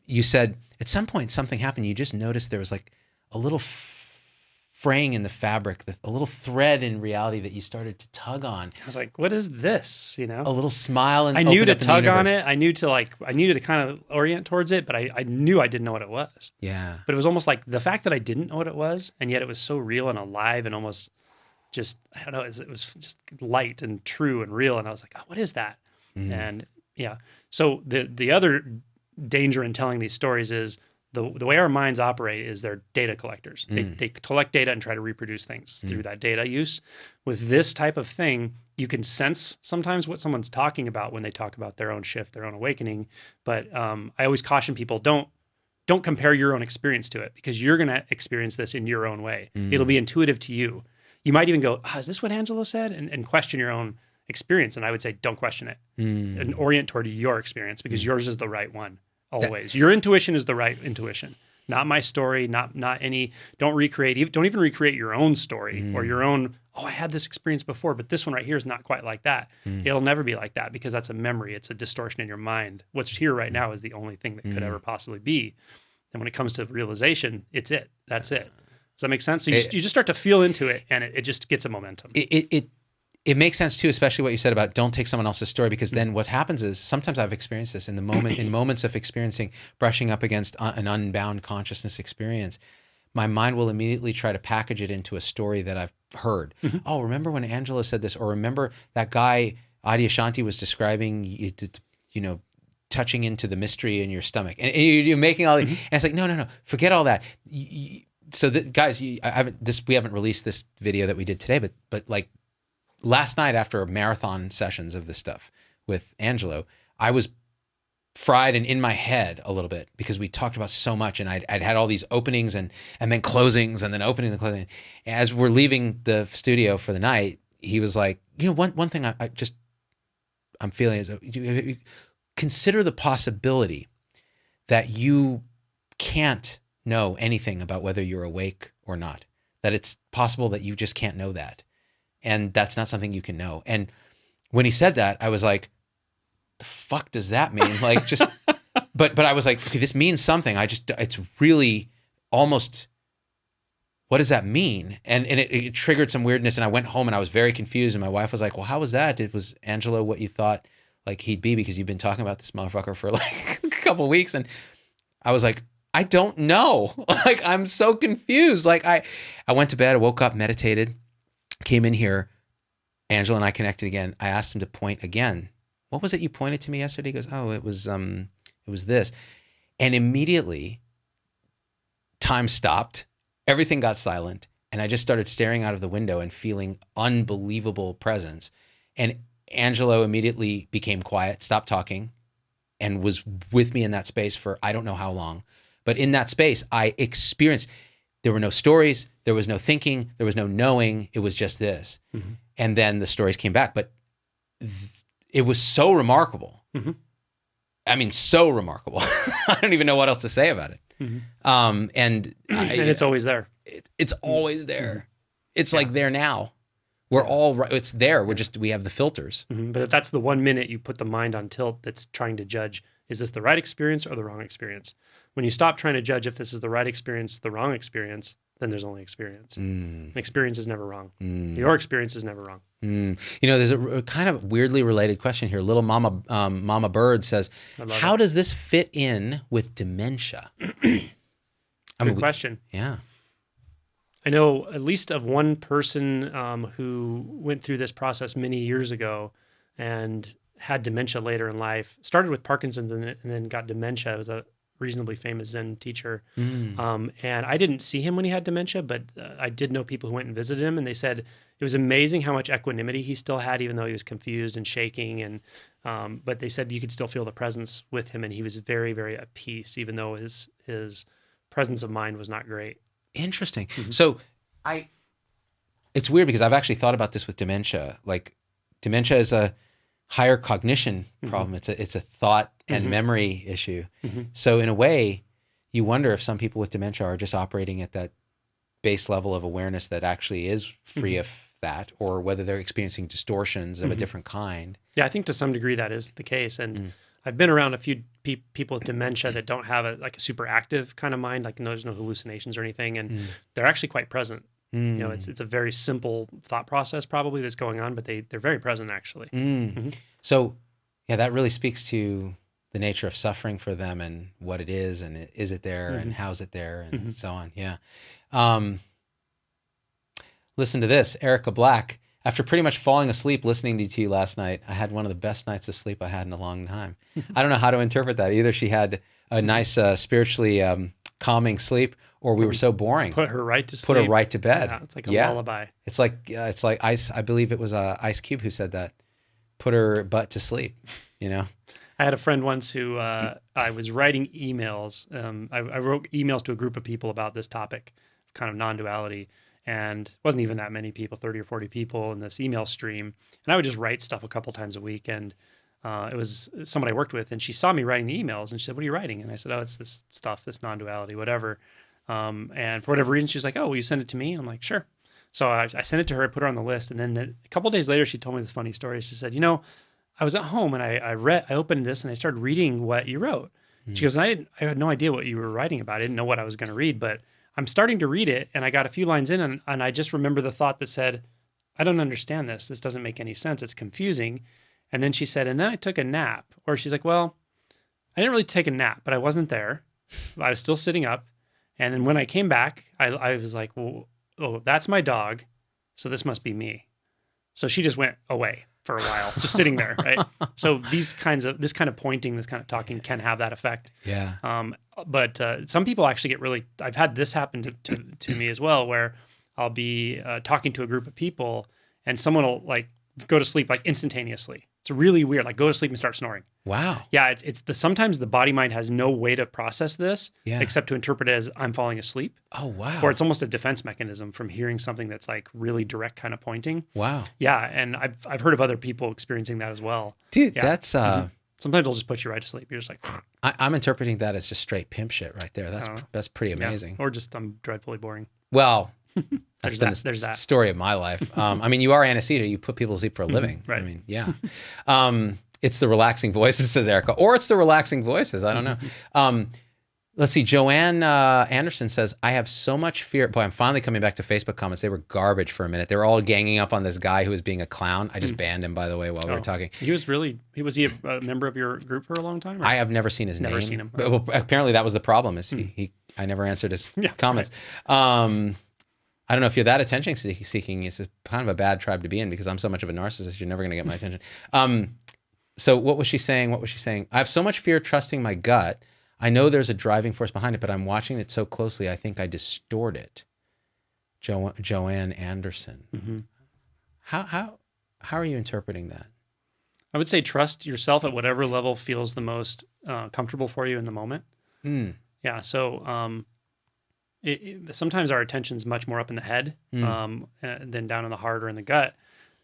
you said at some point something happened. You just noticed there was like a little fraying in the fabric, a little thread in reality that you started to tug on. I was like, what is this? A little smile, and I knew to tug on it. I knew to kind of orient towards it, but I knew I didn't know what it was. Yeah. But it was almost like the fact that I didn't know what it was, and yet it was so real and alive and almost just, I don't know, it was just light and true and real. And I was like, oh, what is that? And yeah. So the other danger in telling these stories is the way our minds operate is they're data collectors. They collect data and try to reproduce things through that data use. With this type of thing, you can sense sometimes what someone's talking about when they talk about their own shift, their own awakening. But I always caution people, don't compare your own experience to it, because you're going to experience this in your own way. It'll be intuitive to you. You might even go, is this what Angelo said? And question your own experience. And I would say, don't question it and orient toward your experience, because yours is the right one. Always. Your intuition is the right intuition, not my story, not any, don't even recreate your own story or your own, I had this experience before, but this one right here is not quite like that. It'll never be like that, because that's a memory. It's a distortion in your mind. What's here right now is the only thing that could ever possibly be. And when it comes to realization, it's it. That's it. Does that make sense? So you just start to feel into it, and it just gets a momentum. It makes sense too, especially what you said about don't take someone else's story, because then what happens is sometimes I've experienced this in moments of experiencing, brushing up against an unbound consciousness experience. My mind will immediately try to package it into a story that I've heard. Oh, remember when Angelo said this, or remember that guy Adyashanti was describing, touching into the mystery in your stomach, and you're making all. And it's like, no, forget all that. So guys, we haven't released this video that we did today, but like. Last night, after marathon sessions of this stuff with Angelo, I was fried and in my head a little bit, because we talked about so much, and I'd had all these openings and then closings, and then openings and closings. As we're leaving the studio for the night, he was like, one thing I'm feeling is, you consider the possibility that you can't know anything about whether you're awake or not, that it's possible that you just can't know that. And that's not something you can know. And when he said that, I was like, the fuck does that mean? Like, just, but I was like, okay, this means something. It's really almost, what does that mean? And it triggered some weirdness, and I went home and I was very confused. And my wife was like, well, how was that? Was Angelo what you thought like he'd be? Because you've been talking about this motherfucker for like a couple of weeks. And I was like, I don't know. Like, I'm so confused. Like I went to bed, I woke up, meditated, came in here, Angela and I connected again. I asked him to point again. What was it you pointed to me yesterday? He goes, oh, it was this. And immediately time stopped. Everything got silent. And I just started staring out of the window and feeling unbelievable presence. And Angelo immediately became quiet, stopped talking, and was with me in that space for I don't know how long. But in that space, I experienced there were no stories, there was no thinking, there was no knowing. It was just this. Mm-hmm. And then the stories came back, but it was so remarkable. Mm-hmm. I mean, so remarkable. I don't even know what else to say about it. Mm-hmm. And it's always there. It's always there. Mm-hmm. It's like there now. We're all right. It's there. We have the filters. Mm-hmm. But that's the 1 minute you put the mind on tilt that's trying to judge, is this the right experience or the wrong experience? When you stop trying to judge if this is the right experience, the wrong experience, then there's only experience. An experience is never wrong. Your experience is never wrong. You know, there's a kind of weirdly related question here. Little Mama Bird says, how does this fit in with dementia? Good question. Yeah. I know at least of one person who went through this process many years ago and had dementia later in life. Started with Parkinson's and then got dementia. It was a reasonably famous Zen teacher. And I didn't see him when he had dementia, but I did know people who went and visited him, and they said it was amazing how much equanimity he still had, even though he was confused and shaking. And but they said you could still feel the presence with him, and he was very, very at peace, even though his presence of mind was not great. Interesting. So it's weird because I've actually thought about this with dementia. Like dementia is a higher cognition problem. It's a thought and memory issue. So in a way, you wonder if some people with dementia are just operating at that base level of awareness that actually is free of that, or whether they're experiencing distortions of a different kind. Yeah, I think to some degree that is the case. And I've been around a few people with dementia that don't have a super active kind of mind, like there's no hallucinations or anything, and they're actually quite present. You know, it's a very simple thought process probably that's going on, but they're very present actually. So, yeah, that really speaks to the nature of suffering for them and what it is, and is it there, and how's it there, and so on. Yeah. Listen to this, Erica Black. After pretty much falling asleep listening to you last night, I had one of the best nights of sleep I had in a long time. I don't know how to interpret that. Either she had a nice spiritually calming sleep, or we were so boring. Put her right to sleep. Put her right to bed. Yeah, it's like a lullaby. It's like Ice. I believe it was Ice Cube who said that. Put her butt to sleep. You know. I had a friend once who I was writing emails. I wrote emails to a group of people about this topic, kind of non-duality. And it wasn't even that many people, 30 or 40 people in this email stream. And I would just write stuff a couple times a week. And it was someone I worked with, and she saw me writing the emails, and she said, "What are you writing?" And I said, "Oh, it's this stuff, this non-duality, whatever." And for whatever reason, she's like, "Oh, will you send it to me?" And I'm like, "Sure." So I sent it to her, I put her on the list. And then a couple of days later, she told me this funny story. She said, I was at home and I opened this and I started reading what you wrote. She goes, and I had no idea what you were writing about. I didn't know what I was going to read, but I'm starting to read it, and I got a few lines in, and I just remember the thought that said, I don't understand this. This doesn't make any sense. It's confusing. And then she said, and then I took a nap. Or she's like, well, I didn't really take a nap, but I wasn't there. I was still sitting up. And then when I came back, I was like, well, oh, that's my dog, so this must be me. So she just went away for a while, just sitting there, right? So this kind of pointing, this kind of talking can have that effect. Yeah. But some people actually get really, I've had this happen to me as well, where I'll be talking to a group of people and someone will like go to sleep like instantaneously. It's really weird, like go to sleep and start snoring. Wow. Yeah, sometimes the body mind has no way to process this except to interpret it as I'm falling asleep. Oh, wow. Or it's almost a defense mechanism from hearing something that's like really direct kind of pointing. Wow. Yeah, and I've heard of other people experiencing that as well. Dude, yeah. that's sometimes it'll just put you right to sleep. You're just like I'm interpreting that as just straight pimp shit right there. That's pretty amazing. Yeah. Or just I'm dreadfully boring. Well, that's been there's the that story of my life. I mean, you are anesthesia. You put people to sleep for a living. Right. I mean, yeah. It's the relaxing voices, says Erica. Or it's the relaxing voices. I don't know. Let's see. Joanne Anderson says, I have so much fear. Boy, I'm finally coming back to Facebook comments. They were garbage for a minute. They were all ganging up on this guy who was being a clown. I just banned him, by the way, while we were talking. Was he a member of your group for a long time? Or? I have never seen his name. Never seen him. But, well, apparently that was the problem. Is I never answered his comments. Right. I don't know if you're that attention seeking. It's kind of a bad tribe to be in because I'm so much of a narcissist. You're never going to get my attention. So what was she saying? I have so much fear trusting my gut. I know there's a driving force behind it, but I'm watching it so closely, I think I distort it. Joanne Anderson. Mm-hmm. How are you interpreting that? I would say trust yourself at whatever level feels the most comfortable for you in the moment. Yeah. So sometimes our attention's much more up in the head than down in the heart or in the gut.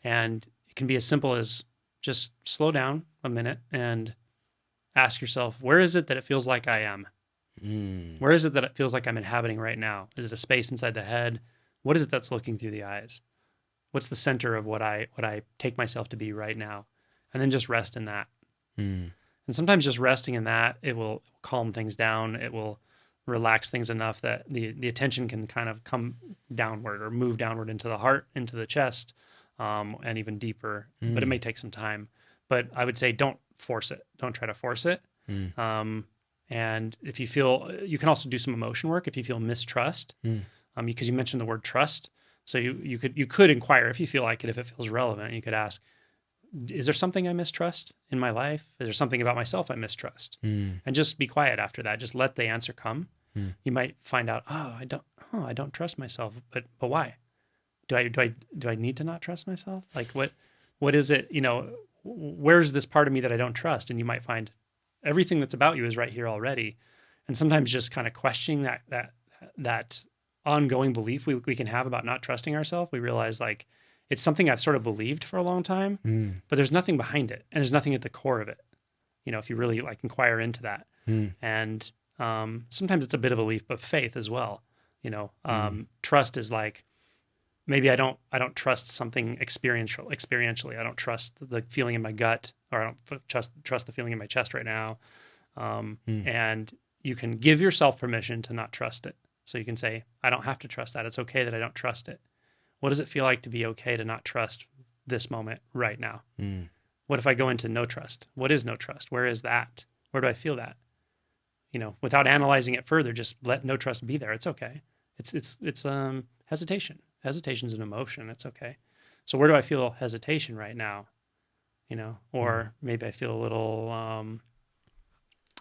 And it can be as simple as just slow down a minute and ask yourself, where is it that it feels like I am? Where is it that it feels like I'm inhabiting right now? Is it a space inside the head? What is it that's looking through the eyes? What's the center of what I take myself to be right now? And then just rest in that. And sometimes just resting in that, it will calm things down. It will relax things enough that the attention can kind of come downward or move downward into the heart, into the chest, and even deeper. But it may take some time. But I would say don't force it. Don't try to force it. And if you feel, you can also do some emotion work if you feel mistrust, because you mentioned the word trust. So you could inquire if you feel like it, if it feels relevant. You could ask, is there something I mistrust in my life? Is there something about myself I mistrust? And just be quiet after that. Just let the answer come. You might find out, I don't trust myself, but why? Do I need to not trust myself? Like what is it? Where's this part of me that I don't trust? And you might find everything that's about you is right here already. And sometimes just kind of questioning that ongoing belief we can have about not trusting ourselves, we realize like it's something I've sort of believed for a long time, but there's nothing behind it, and there's nothing at the core of it. If you really like inquire into that, and sometimes it's a bit of a leap of faith as well. Trust is like maybe I don't trust something experientially. I don't trust the feeling in my gut, or I don't trust the feeling in my chest right now. And you can give yourself permission to not trust it. So you can say, I don't have to trust that. It's okay that I don't trust it. What does it feel like to be okay to not trust this moment right now? What if I go into no trust? What is no trust? Where is that? Where do I feel that? Without analyzing it further, just let no trust be there. It's okay. It's hesitation. Hesitation is an emotion. It's okay. So where do I feel hesitation right now? Or maybe I feel a little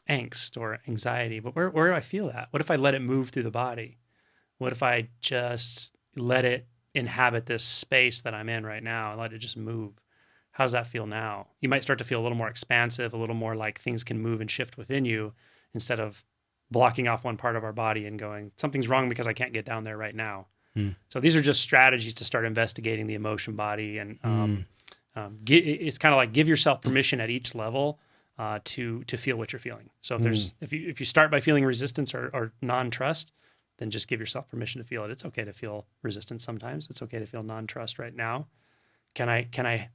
angst or anxiety, but where do I feel that? What if I let it move through the body? What if I just let it inhabit this space that I'm in right now and let it just move? How does that feel now? You might start to feel a little more expansive, a little more like things can move and shift within you instead of blocking off one part of our body and going, something's wrong because I can't get down there right now. So these are just strategies to start investigating the emotion body. And it's kind of like give yourself permission at each level to feel what you're feeling. So if you start by feeling resistance or non-trust, then just give yourself permission to feel it. It's okay to feel resistance sometimes. It's okay to feel non-trust right now. Can I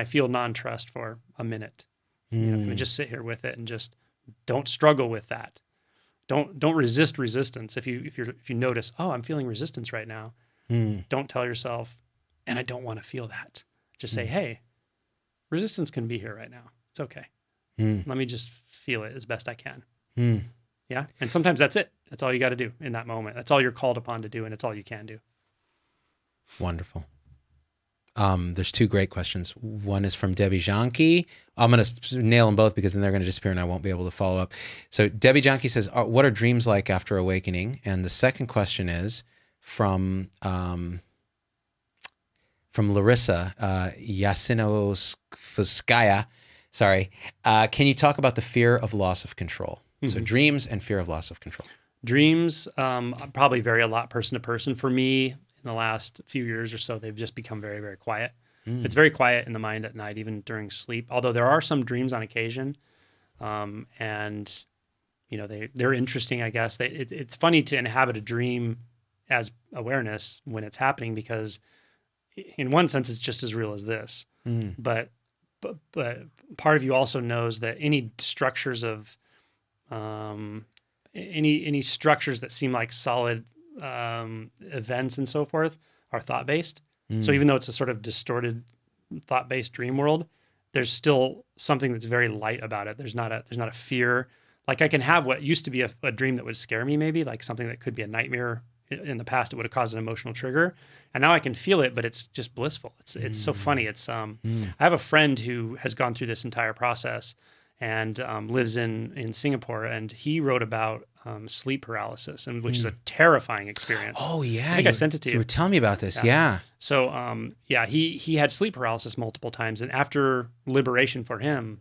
feel non-trust for a minute? Can I just sit here with it and just don't struggle with that? Don't resist resistance. If you notice, I'm feeling resistance right now, don't tell yourself, and I don't want to feel that. Just say, hey, resistance can be here right now. It's okay. Let me just feel it as best I can. Yeah. And sometimes that's it. That's all you got to do in that moment. That's all you're called upon to do, and it's all you can do. Wonderful. There's two great questions. One is from Debbie Janke. I'm going to nail them both because then they're going to disappear and I won't be able to follow up. So Debbie Janke says, what are dreams like after awakening? And the second question is from Larissa Yasinovskaya. Sorry. Can you talk about the fear of loss of control? So dreams and fear of loss of control. Dreams probably vary a lot person to person. For me, in the last few years or so, they've just become very, very quiet. It's very quiet in the mind at night, even during sleep, although there are some dreams on occasion. And, they're interesting, I guess. It's funny to inhabit a dream as awareness when it's happening because in one sense, it's just as real as this. But part of you also knows that any structures of any structures that seem like solid events and so forth are thought-based. So even though it's a sort of distorted thought-based dream world, there's still something that's very light about it. There's not a fear. Like I can have what used to be a dream that would scare me, maybe like something that could be a nightmare in the past. It would have caused an emotional trigger, and now I can feel it, but it's just blissful. It's so funny. I have a friend who has gone through this entire process and lives in Singapore, and he wrote about sleep paralysis, and which is a terrifying experience. Oh yeah, I think I sent it to you. You were telling me about this. Yeah. So he had sleep paralysis multiple times, and after liberation for him,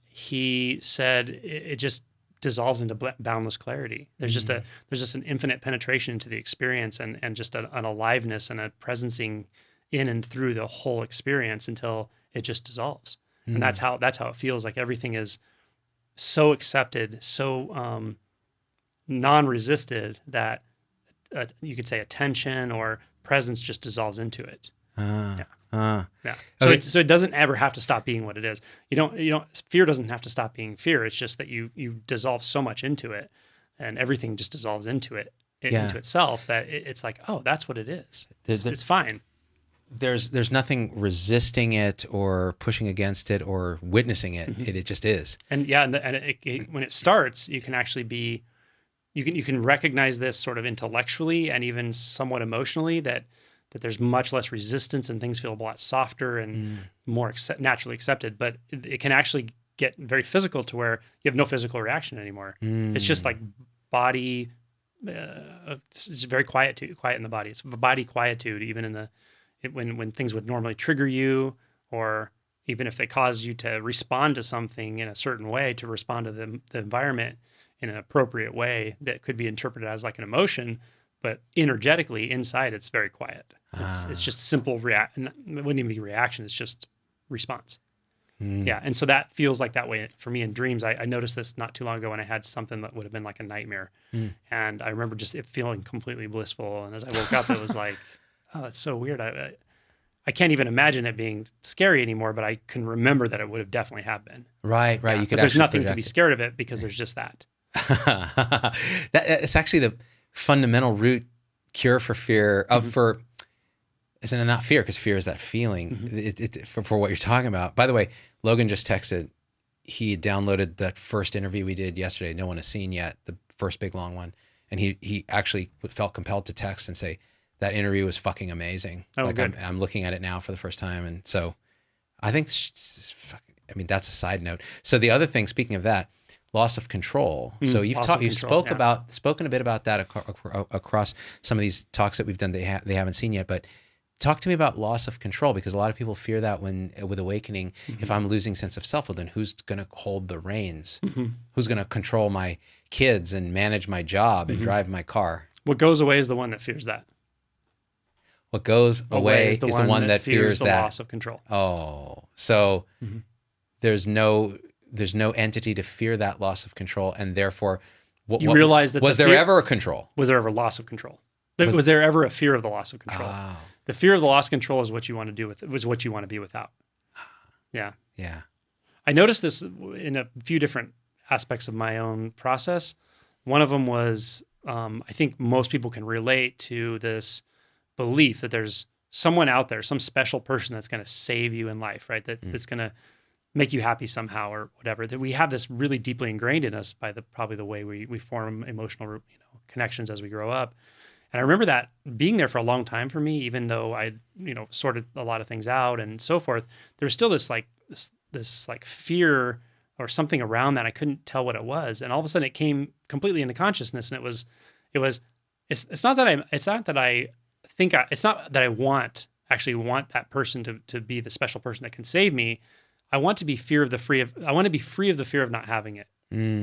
he said it just dissolves into boundless clarity. There's just an infinite penetration into the experience and just an aliveness and a presencing in and through the whole experience until it just dissolves. And that's how it feels. Like everything is so accepted, so non-resisted that you could say attention or presence just dissolves into it. Yeah. So Okay. so it doesn't ever have to stop being what it is. Fear doesn't have to stop being fear. It's just that you dissolve so much into it, and everything just dissolves into itself that it's like, oh, that's what it is. It's fine. There's nothing resisting it or pushing against it or witnessing it. It just is. And when it starts, you can actually be, you can recognize this sort of intellectually and even somewhat emotionally that there's much less resistance and things feel a lot softer and more naturally accepted. But it can actually get very physical to where you have no physical reaction anymore. It's just like body. It's very quiet in the body. It's body quietude, even when things would normally trigger you, or even if they cause you to respond to something in a certain way, to respond to the environment in an appropriate way that could be interpreted as like an emotion, but energetically inside it's very quiet. It's just simple reaction. It wouldn't even be reaction. It's just response. Yeah. And so that feels like that way for me in dreams. I noticed this not too long ago when I had something that would have been like a nightmare. And I remember just it feeling completely blissful. And as I woke up, it was like, oh, it's so weird. I can't even imagine it being scary anymore, but I can remember that it would have definitely have been. Right. Yeah, You could. but there's nothing to be scared of it because there's just that. It's actually the fundamental root cure for fear. Isn't it not fear? Because fear is that feeling. For what you're talking about. By the way, Logan just texted. He downloaded that first interview we did yesterday. No one has seen yet, the first big long one, and he actually felt compelled to text and say that interview was fucking amazing. Oh, good. I'm looking at it now for the first time, and so I think. That's a side note. So the other thing, speaking of that, loss of control. So you've spoken a bit about that across some of these talks that we've done. They haven't seen yet, but talk to me about loss of control, because a lot of people fear that with awakening, if I'm losing sense of self, well, then who's going to hold the reins? Who's going to control my kids and manage my job and drive my car? What goes away is the one that fears that. What goes away is the one that fears the that loss of control. Oh, so there's no entity to fear that loss of control, and therefore, realize that was there ever a control? Was there ever loss of control? Was there ever a fear of the loss of control? Oh. The fear of the loss of control is what you want to do with it. Was what you want to be without. Yeah. Yeah. I noticed this in a few different aspects of my own process. One of them was, I think most people can relate to this belief that there's someone out there, some special person that's going to save you in life, right? That's going to make you happy somehow or whatever. That we have this really deeply ingrained in us by probably the way we form emotional connections as we grow up. And I remember that being there for a long time for me, even though I sorted a lot of things out and so forth. There was still this fear or something around that. I couldn't tell what it was, and all of a sudden it came completely into consciousness. And it's not that I want that person to be the special person that can save me. I want to be free of the fear of not having it.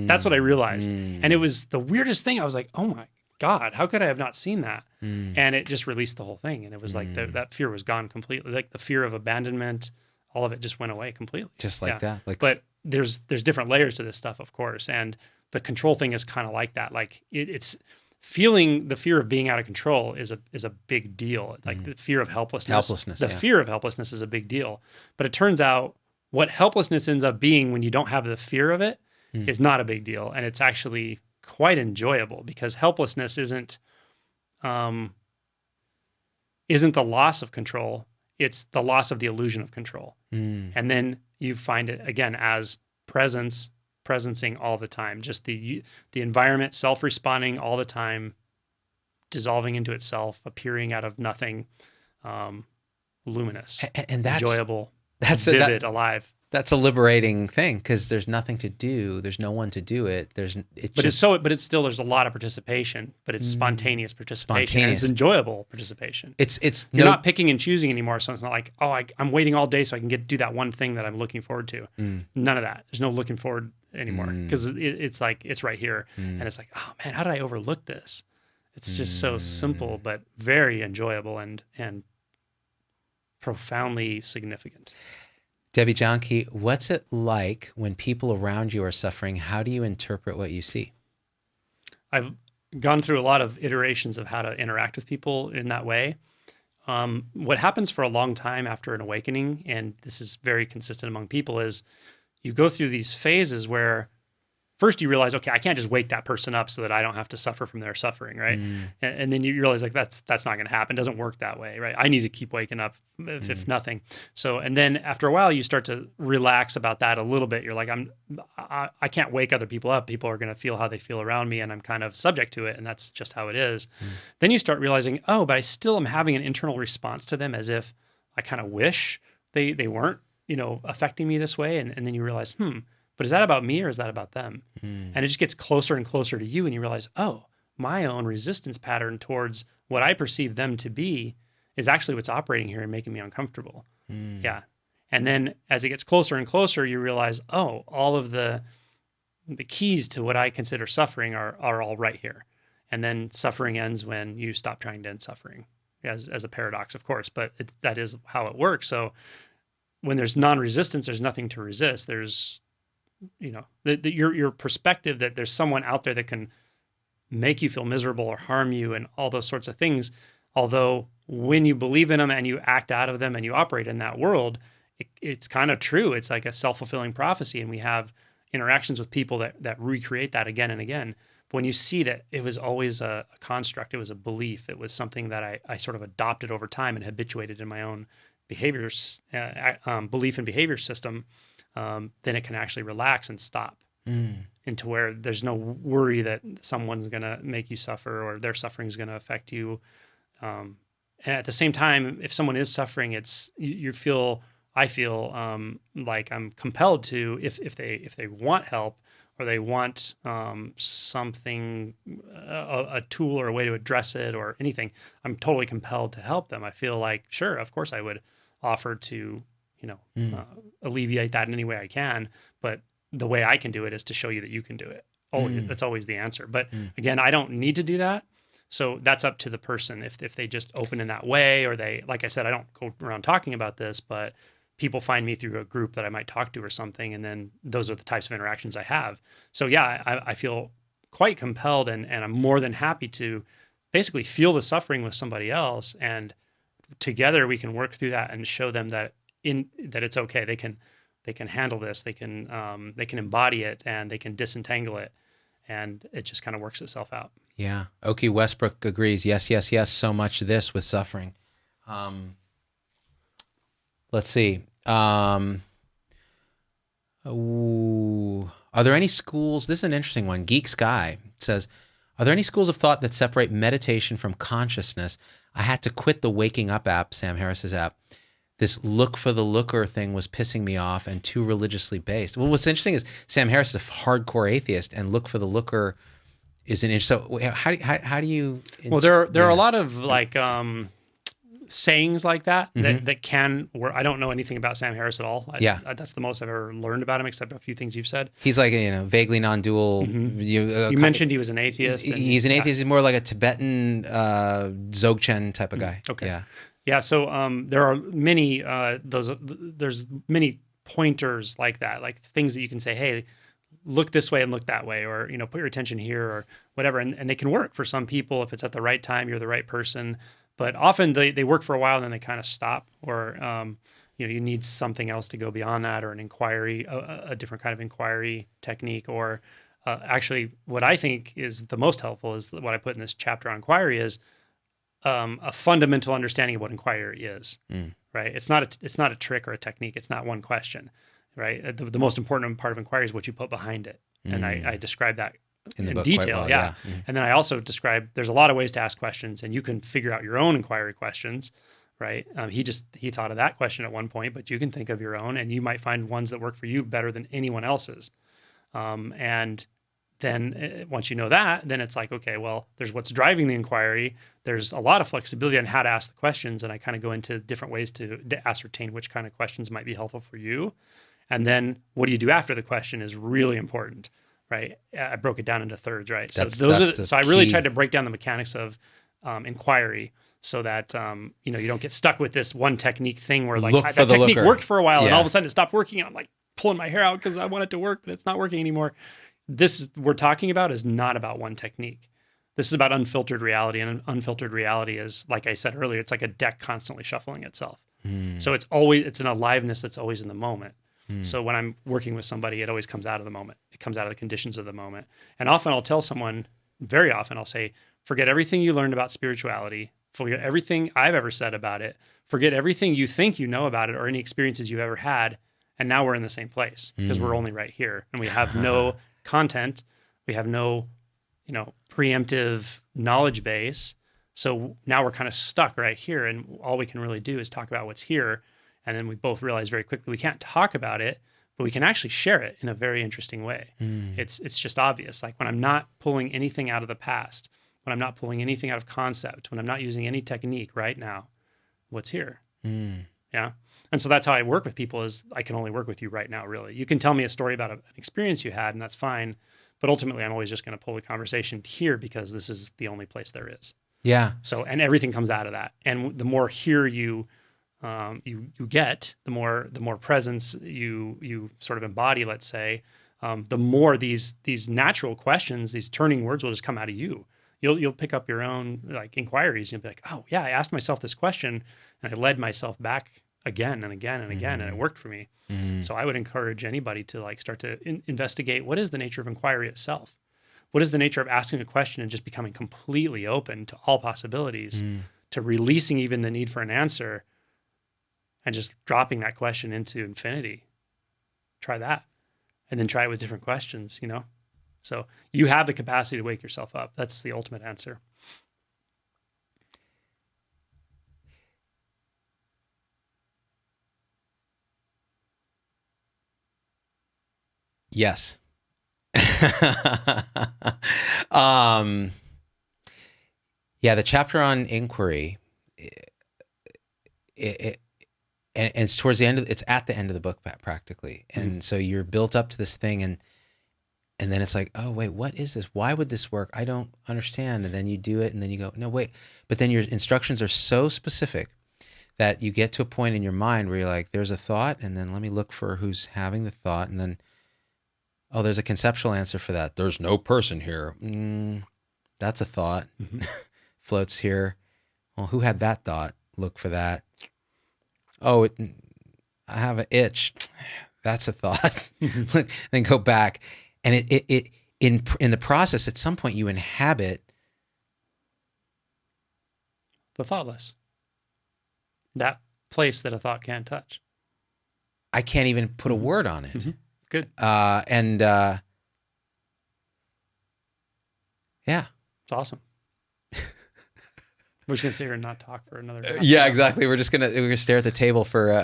That's what I realized. And it was the weirdest thing. I was like, oh my God, how could I have not seen that? And it just released the whole thing. And it was like that fear was gone completely. Like the fear of abandonment, all of it just went away completely. Just like that. But there's different layers to this stuff, of course. And the control thing is kind of like that. Like it's feeling the fear of being out of control is a big deal. Like the fear of helplessness. Fear of helplessness is a big deal. But it turns out what helplessness ends up being when you don't have the fear of it is not a big deal. And it's actually quite enjoyable, because helplessness isn't the loss of control. It's the loss of the illusion of control. And then you find it again as presencing all the time, just the environment, self-responding all the time, dissolving into itself, appearing out of nothing, luminous, and that's enjoyable, vivid, alive. That's a liberating thing, because there's nothing to do. There's no one to do it. There's still there's a lot of participation, but it's spontaneous participation. And it's enjoyable participation. You're not picking and choosing anymore. So it's not like, I'm waiting all day so I can do that one thing that I'm looking forward to. None of that. There's no looking forward. anymore because it's like it's right here, and it's like, oh man, how did I overlook this? It's just so simple but very enjoyable and profoundly significant. Debbie Jonke, what's it like when people around you are suffering? How do you interpret what you see? I've gone through a lot of iterations of how to interact with people in that way. What happens for a long time after an awakening, and this is very consistent among people, is you go through these phases where first you realize, okay, I can't just wake that person up so that I don't have to suffer from their suffering, right? And then you realize like that's not going to happen. It doesn't work that way, right? I need to keep waking up if nothing. So, and then after a while, you start to relax about that a little bit. You're like, I can't wake other people up. People are going to feel how they feel around me, and I'm kind of subject to it, and that's just how it is. Then you start realizing, oh, but I still am having an internal response to them as if I kind of wish they weren't, affecting me this way. And then you realize, but is that about me or is that about them? And it just gets closer and closer to you, and you realize, oh, my own resistance pattern towards what I perceive them to be is actually what's operating here and making me uncomfortable. Yeah. And then as it gets closer and closer, you realize, oh, all of the keys to what I consider suffering are all right here. And then suffering ends when you stop trying to end suffering, as a paradox, of course, but that is how it works. So when there's non-resistance, there's nothing to resist. There's your perspective that there's someone out there that can make you feel miserable or harm you and all those sorts of things. Although when you believe in them and you act out of them and you operate in that world, it's kind of true. It's like a self-fulfilling prophecy. And we have interactions with people that recreate that again and again. But when you see that it was always a construct, it was a belief, it was something that I sort of adopted over time and habituated in my own behaviors, belief and behavior system, then it can actually relax and stop into where there's no worry that someone's going to make you suffer or their suffering is going to affect you. And at the same time, if someone is suffering, I feel like I'm compelled to, if they want help or they want something, a tool or a way to address it or anything, I'm totally compelled to help them. I feel like, sure, of course I would offer to alleviate that in any way I can, but the way I can do it is to show you that you can do it. That's always the answer. But again, I don't need to do that. So that's up to the person. If they just open in that way, or they, like I said, I don't go around talking about this, but people find me through a group that I might talk to or something. And then those are the types of interactions I have. So yeah, I feel quite compelled and I'm more than happy to basically feel the suffering with somebody else. And together we can work through that and show them that it's okay. They can handle this. They can embody it and they can disentangle it, and it just kind of works itself out. Yeah. Oki Westbrook agrees. Yes, yes, yes. So much this with suffering. Let's see. Are there any schools? This is an interesting one. Geek Sky says, are there any schools of thought that separate meditation from consciousness? I had to quit the Waking Up app, Sam Harris's app. This look for the looker thing was pissing me off and too religiously based. Well, what's interesting is Sam Harris is a hardcore atheist, and look for the looker is an interesting. So how do you? Well, there are a lot of like sayings like that can work. I don't know anything about Sam Harris at all. That's the most I've ever learned about him, except a few things you've said. He's like vaguely non-dual. You mentioned he was an atheist. He's an atheist. He's more like a Tibetan Dzogchen type of guy. Okay. Yeah. Yeah, so there are many there's many pointers like that, like things that you can say, hey, look this way and look that way, or put your attention here or whatever, and they can work for some people if it's at the right time, you're the right person. But often they work for a while and then they kind of stop, or you need something else to go beyond that, or an inquiry, a different kind of inquiry technique, or actually what I think is the most helpful is what I put in this chapter on inquiry is a fundamental understanding of what inquiry is, right? It's not a trick or a technique. It's not one question, right? The most important part of inquiry is what you put behind it. And I describe that in detail. Well, yeah. And then I also describe, there's a lot of ways to ask questions, and you can figure out your own inquiry questions, right? He thought of that question at one point, but you can think of your own, and you might find ones that work for you better than anyone else's. And then once you know that, then it's like, okay, well, there's what's driving the inquiry. There's a lot of flexibility on how to ask the questions, and I kind of go into different ways to ascertain which kind of questions might be helpful for you. And then what do you do after the question is really important, right? I broke it down into thirds, right? So so I really tried to break down the mechanics of inquiry so that you don't get stuck with this one technique thing where like that technique worked for a while and all of a sudden it stopped working. And I'm like pulling my hair out because I want it to work, but it's not working anymore. This we're talking about is not about one technique. This is about unfiltered reality, and unfiltered reality is, like I said earlier, it's like a deck constantly shuffling itself. So it's an aliveness that's always in the moment. So when I'm working with somebody, it always comes out of the moment. It comes out of the conditions of the moment. And often I'll tell someone, very often I'll say, forget everything you learned about spirituality, forget everything I've ever said about it, forget everything you think you know about it or any experiences you've ever had, and now we're in the same place because we're only right here. And we have no content, we have no, preemptive knowledge base. So now we're kind of stuck right here, and all we can really do is talk about what's here. And then we both realize very quickly we can't talk about it, but we can actually share it in a very interesting way. It's just obvious. Like when I'm not pulling anything out of the past, when I'm not pulling anything out of concept, when I'm not using any technique right now, what's here? Yeah. And so that's how I work with people is I can only work with you right now, really. You can tell me a story about an experience you had, and that's fine. But ultimately, I'm always just going to pull the conversation here because this is the only place there is. Yeah. So, and everything comes out of that. And the more here you get, the more presence you sort of embody, let's say, the more these natural questions, these turning words will just come out of you. You'll pick up your own like inquiries. You'll be like, oh yeah, I asked myself this question and I led myself back again and again and again, and it worked for me. So I would encourage anybody to like start to investigate what is the nature of inquiry itself. What is the nature of asking a question and just becoming completely open to all possibilities, to releasing even the need for an answer, and just dropping that question into infinity. Try that, and then try it with different questions. So you have the capacity to wake yourself up. That's the ultimate answer. Yes. Yeah, the chapter on inquiry, and it's towards the end it's at the end of the book practically. And so you're built up to this thing and then it's like, oh wait, what is this? Why would this work? I don't understand. And then you do it and then you go, no, wait. But then your instructions are so specific that you get to a point in your mind where you're like, there's a thought, and then let me look for who's having the thought, and then oh, there's a conceptual answer for that. There's no person here. That's a thought. Floats here. Well, who had that thought? Look for that. Oh, I have an itch. That's a thought. Then go back. And it in the process, at some point you inhabit the thoughtless. That place that a thought can't touch. I can't even put a word on it. Good. Yeah. It's awesome. We're just going to sit here and not talk for another half yeah, hour. exactly. We're gonna stare at the table for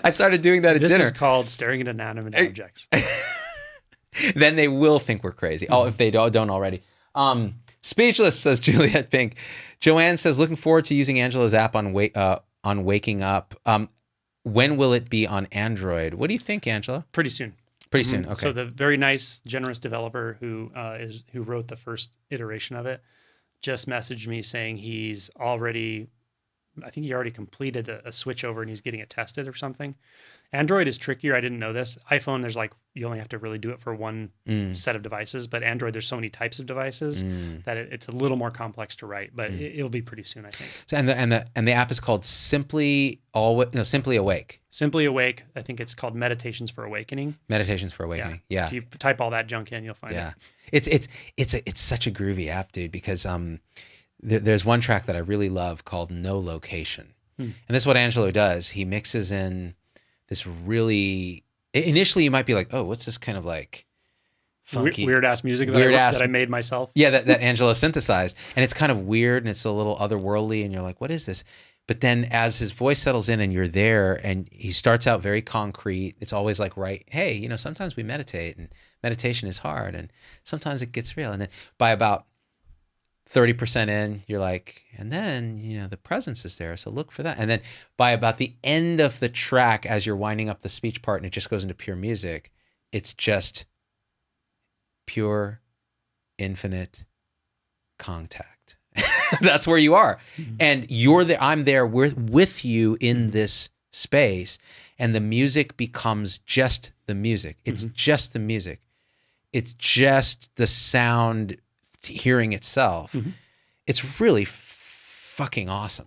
I started doing that at dinner. This is called staring at inanimate objects. Then they will think we're crazy. Oh, if they don't already. Speechless, says Juliet Pink. Joanne says, looking forward to using Angelo's app on Waking Up. When will it be on Android? What do you think, Angela? Pretty soon. Pretty soon. Okay. So the very nice, generous developer who wrote the first iteration of it just messaged me saying he's already, I think he already completed a switch over and he's getting it tested or something. Android is trickier. I didn't know this. iPhone, there's like, you only have to really do it for one set of devices, but Android, there's so many types of devices that it's a little more complex to write, but it'll be pretty soon, I think. So, and the app is called Simply Awake. Simply Awake. I think it's called Meditations for Awakening. Meditations for Awakening. Yeah. If you type all that junk in, you'll find it. It's such a groovy app, dude, because there's one track that I really love called No Location. And this is what Angelo does. He mixes in this really, initially you might be like, oh, what's this kind of like funky weird ass music that I made myself? Yeah, that Angelo synthesized. And it's kind of weird and it's a little otherworldly and you're like, what is this? But then as his voice settles in and you're there and he starts out very concrete, it's always like, right, hey, sometimes we meditate and meditation is hard and sometimes it gets real. And then by about 30% in, you're like, and then, the presence is there. So look for that. And then by about the end of the track, as you're winding up the speech part and it just goes into pure music, it's just pure, infinite contact. That's where you are. Mm-hmm. And I'm there with you in this space. And the music becomes just the music. It's just the music. It's just the sound hearing itself. It's really fucking awesome.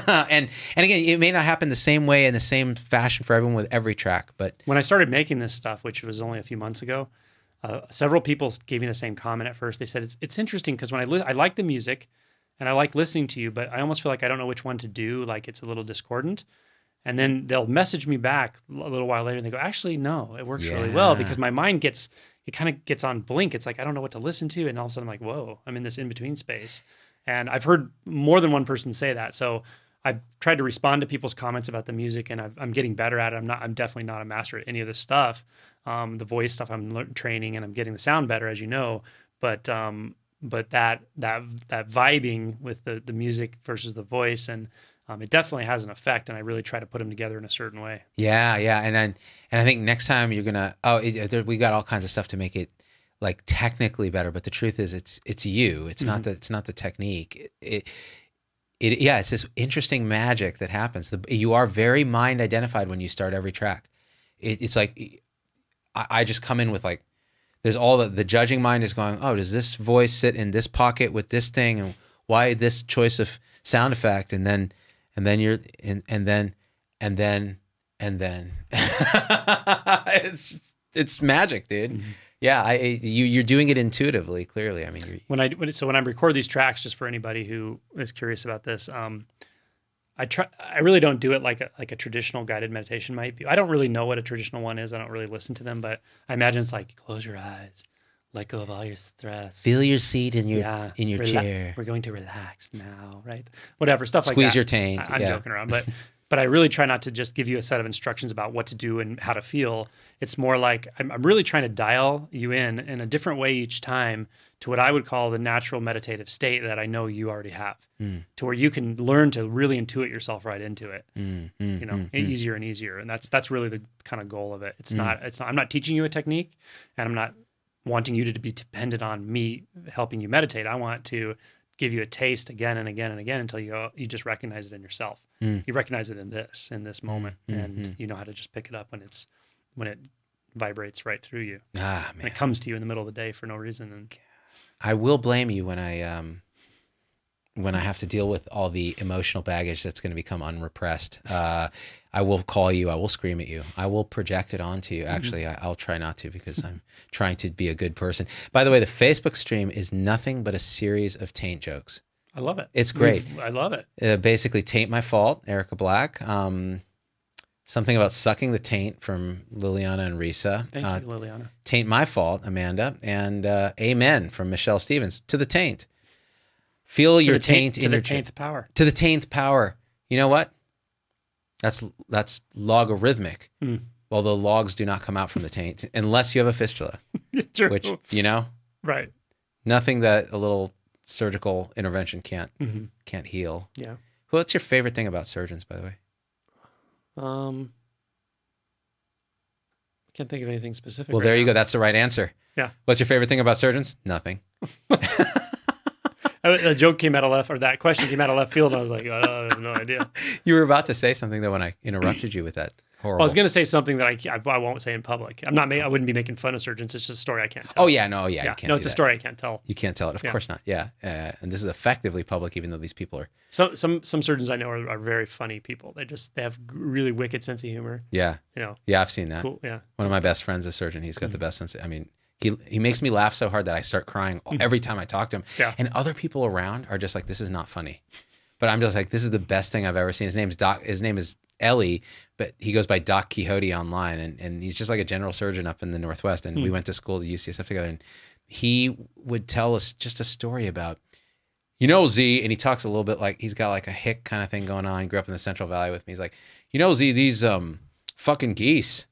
and again, it may not happen the same way in the same fashion for everyone with every track, but when I started making this stuff, which was only a few months ago, several people gave me the same comment at first. They said it's interesting because when I like the music and I like listening to you, but I almost feel like I don't know which one to do. Like it's a little discordant. And then they'll message me back a little while later and they go, actually, no, it works really well, because my mind kind of gets on blink. It's like, I don't know what to listen to. And all of a sudden I'm like, whoa, I'm in this in-between space. And I've heard more than one person say that. So I've tried to respond to people's comments about the music, and I'm getting better at it. I'm definitely not a master at any of this stuff. The voice stuff I'm training, and I'm getting the sound better, as you know. But that vibing with the music versus the voice, and it definitely has an effect, and I really try to put them together in a certain way. Yeah, and I think next time you're gonna we got all kinds of stuff to make it like technically better, but the truth is it's you. It's not the technique. It's this interesting magic that happens. You are very mind identified when you start every track. It's like I just come in with like, there's all the judging mind is going, oh, does this voice sit in this pocket with this thing, and why this choice of sound effect, and then you're and then it's magic, dude. Mm-hmm. Yeah, you're doing it intuitively, clearly. I mean, when I record these tracks, just for anybody who is curious about this, I really don't do it like a traditional guided meditation might be. I don't really know what a traditional one is. I don't really listen to them, but I imagine it's like, close your eyes, let go of all your stress, feel your seat in your chair. We're going to relax now, right? Whatever stuff like that. Squeeze your taint. I'm joking around, but I really try not to just give you a set of instructions about what to do and how to feel. It's more like I'm really trying to dial you in a different way each time to what I would call the natural meditative state that I know you already have, to where you can learn to really intuit yourself right into it, easier and easier. And that's really the kind of goal of it. It's not, I'm not teaching you a technique, and I'm not wanting you to be dependent on me helping you meditate. I want to give you a taste again and again and again until you just recognize it in yourself. You recognize it in this moment, and you know how to just pick it up when it vibrates right through you. Man. And it comes to you in the middle of the day for no reason. And I will blame you when I have to deal with all the emotional baggage that's going to become unrepressed. I will call you. I will scream at you. I will project it onto you. Actually, I'll try not to, because I'm trying to be a good person. By the way, the Facebook stream is nothing but a series of taint jokes. I love it. It's great. I love it. Basically, Taint My Fault, Erica Black. Something about sucking the taint from Liliana and Risa. Thank you, Liliana. Taint My Fault, Amanda. And Amen from Michelle Stevens. To the taint. Feel your taint in your tainth power. To the tainth power. You know what? That's logarithmic. Well, the logs do not come out from the taint unless you have a fistula. True. Which, right. Nothing that a little surgical intervention can't heal. Yeah. What's your favorite thing about surgeons, by the way? I can't think of anything specific. Well, there you go. That's the right answer. Yeah. What's your favorite thing about surgeons? Nothing. A joke came out of left, or that question came out of left field, and I was like, I have no idea. You were about to say something though when I interrupted you with that. Horrible. Well, I was going to say something that I won't say in public. I wouldn't be making fun of surgeons. It's just a story I can't tell. Oh yeah, no, yeah. You can't. No, it's a story I can't tell. You can't tell it. Of course not. Yeah, and this is effectively public, even though these people are. Some surgeons I know are very funny people. They have really wicked sense of humor. Yeah. Yeah, I've seen that. Cool. Yeah. One of my best friends is a surgeon. He's got the best sense. I mean, he makes me laugh so hard that I start crying every time I talk to him. Yeah. And other people around are just like, this is not funny. But I'm just like, this is the best thing I've ever seen. His name is Ellie, but he goes by Doc Quixote online, and he's just like a general surgeon up in the Northwest. And we went to school to UCSF together, and he would tell us just a story about, Z, and he talks a little bit like he's got like a hick kind of thing going on. He grew up in the Central Valley with me. He's like, Z, these fucking geese.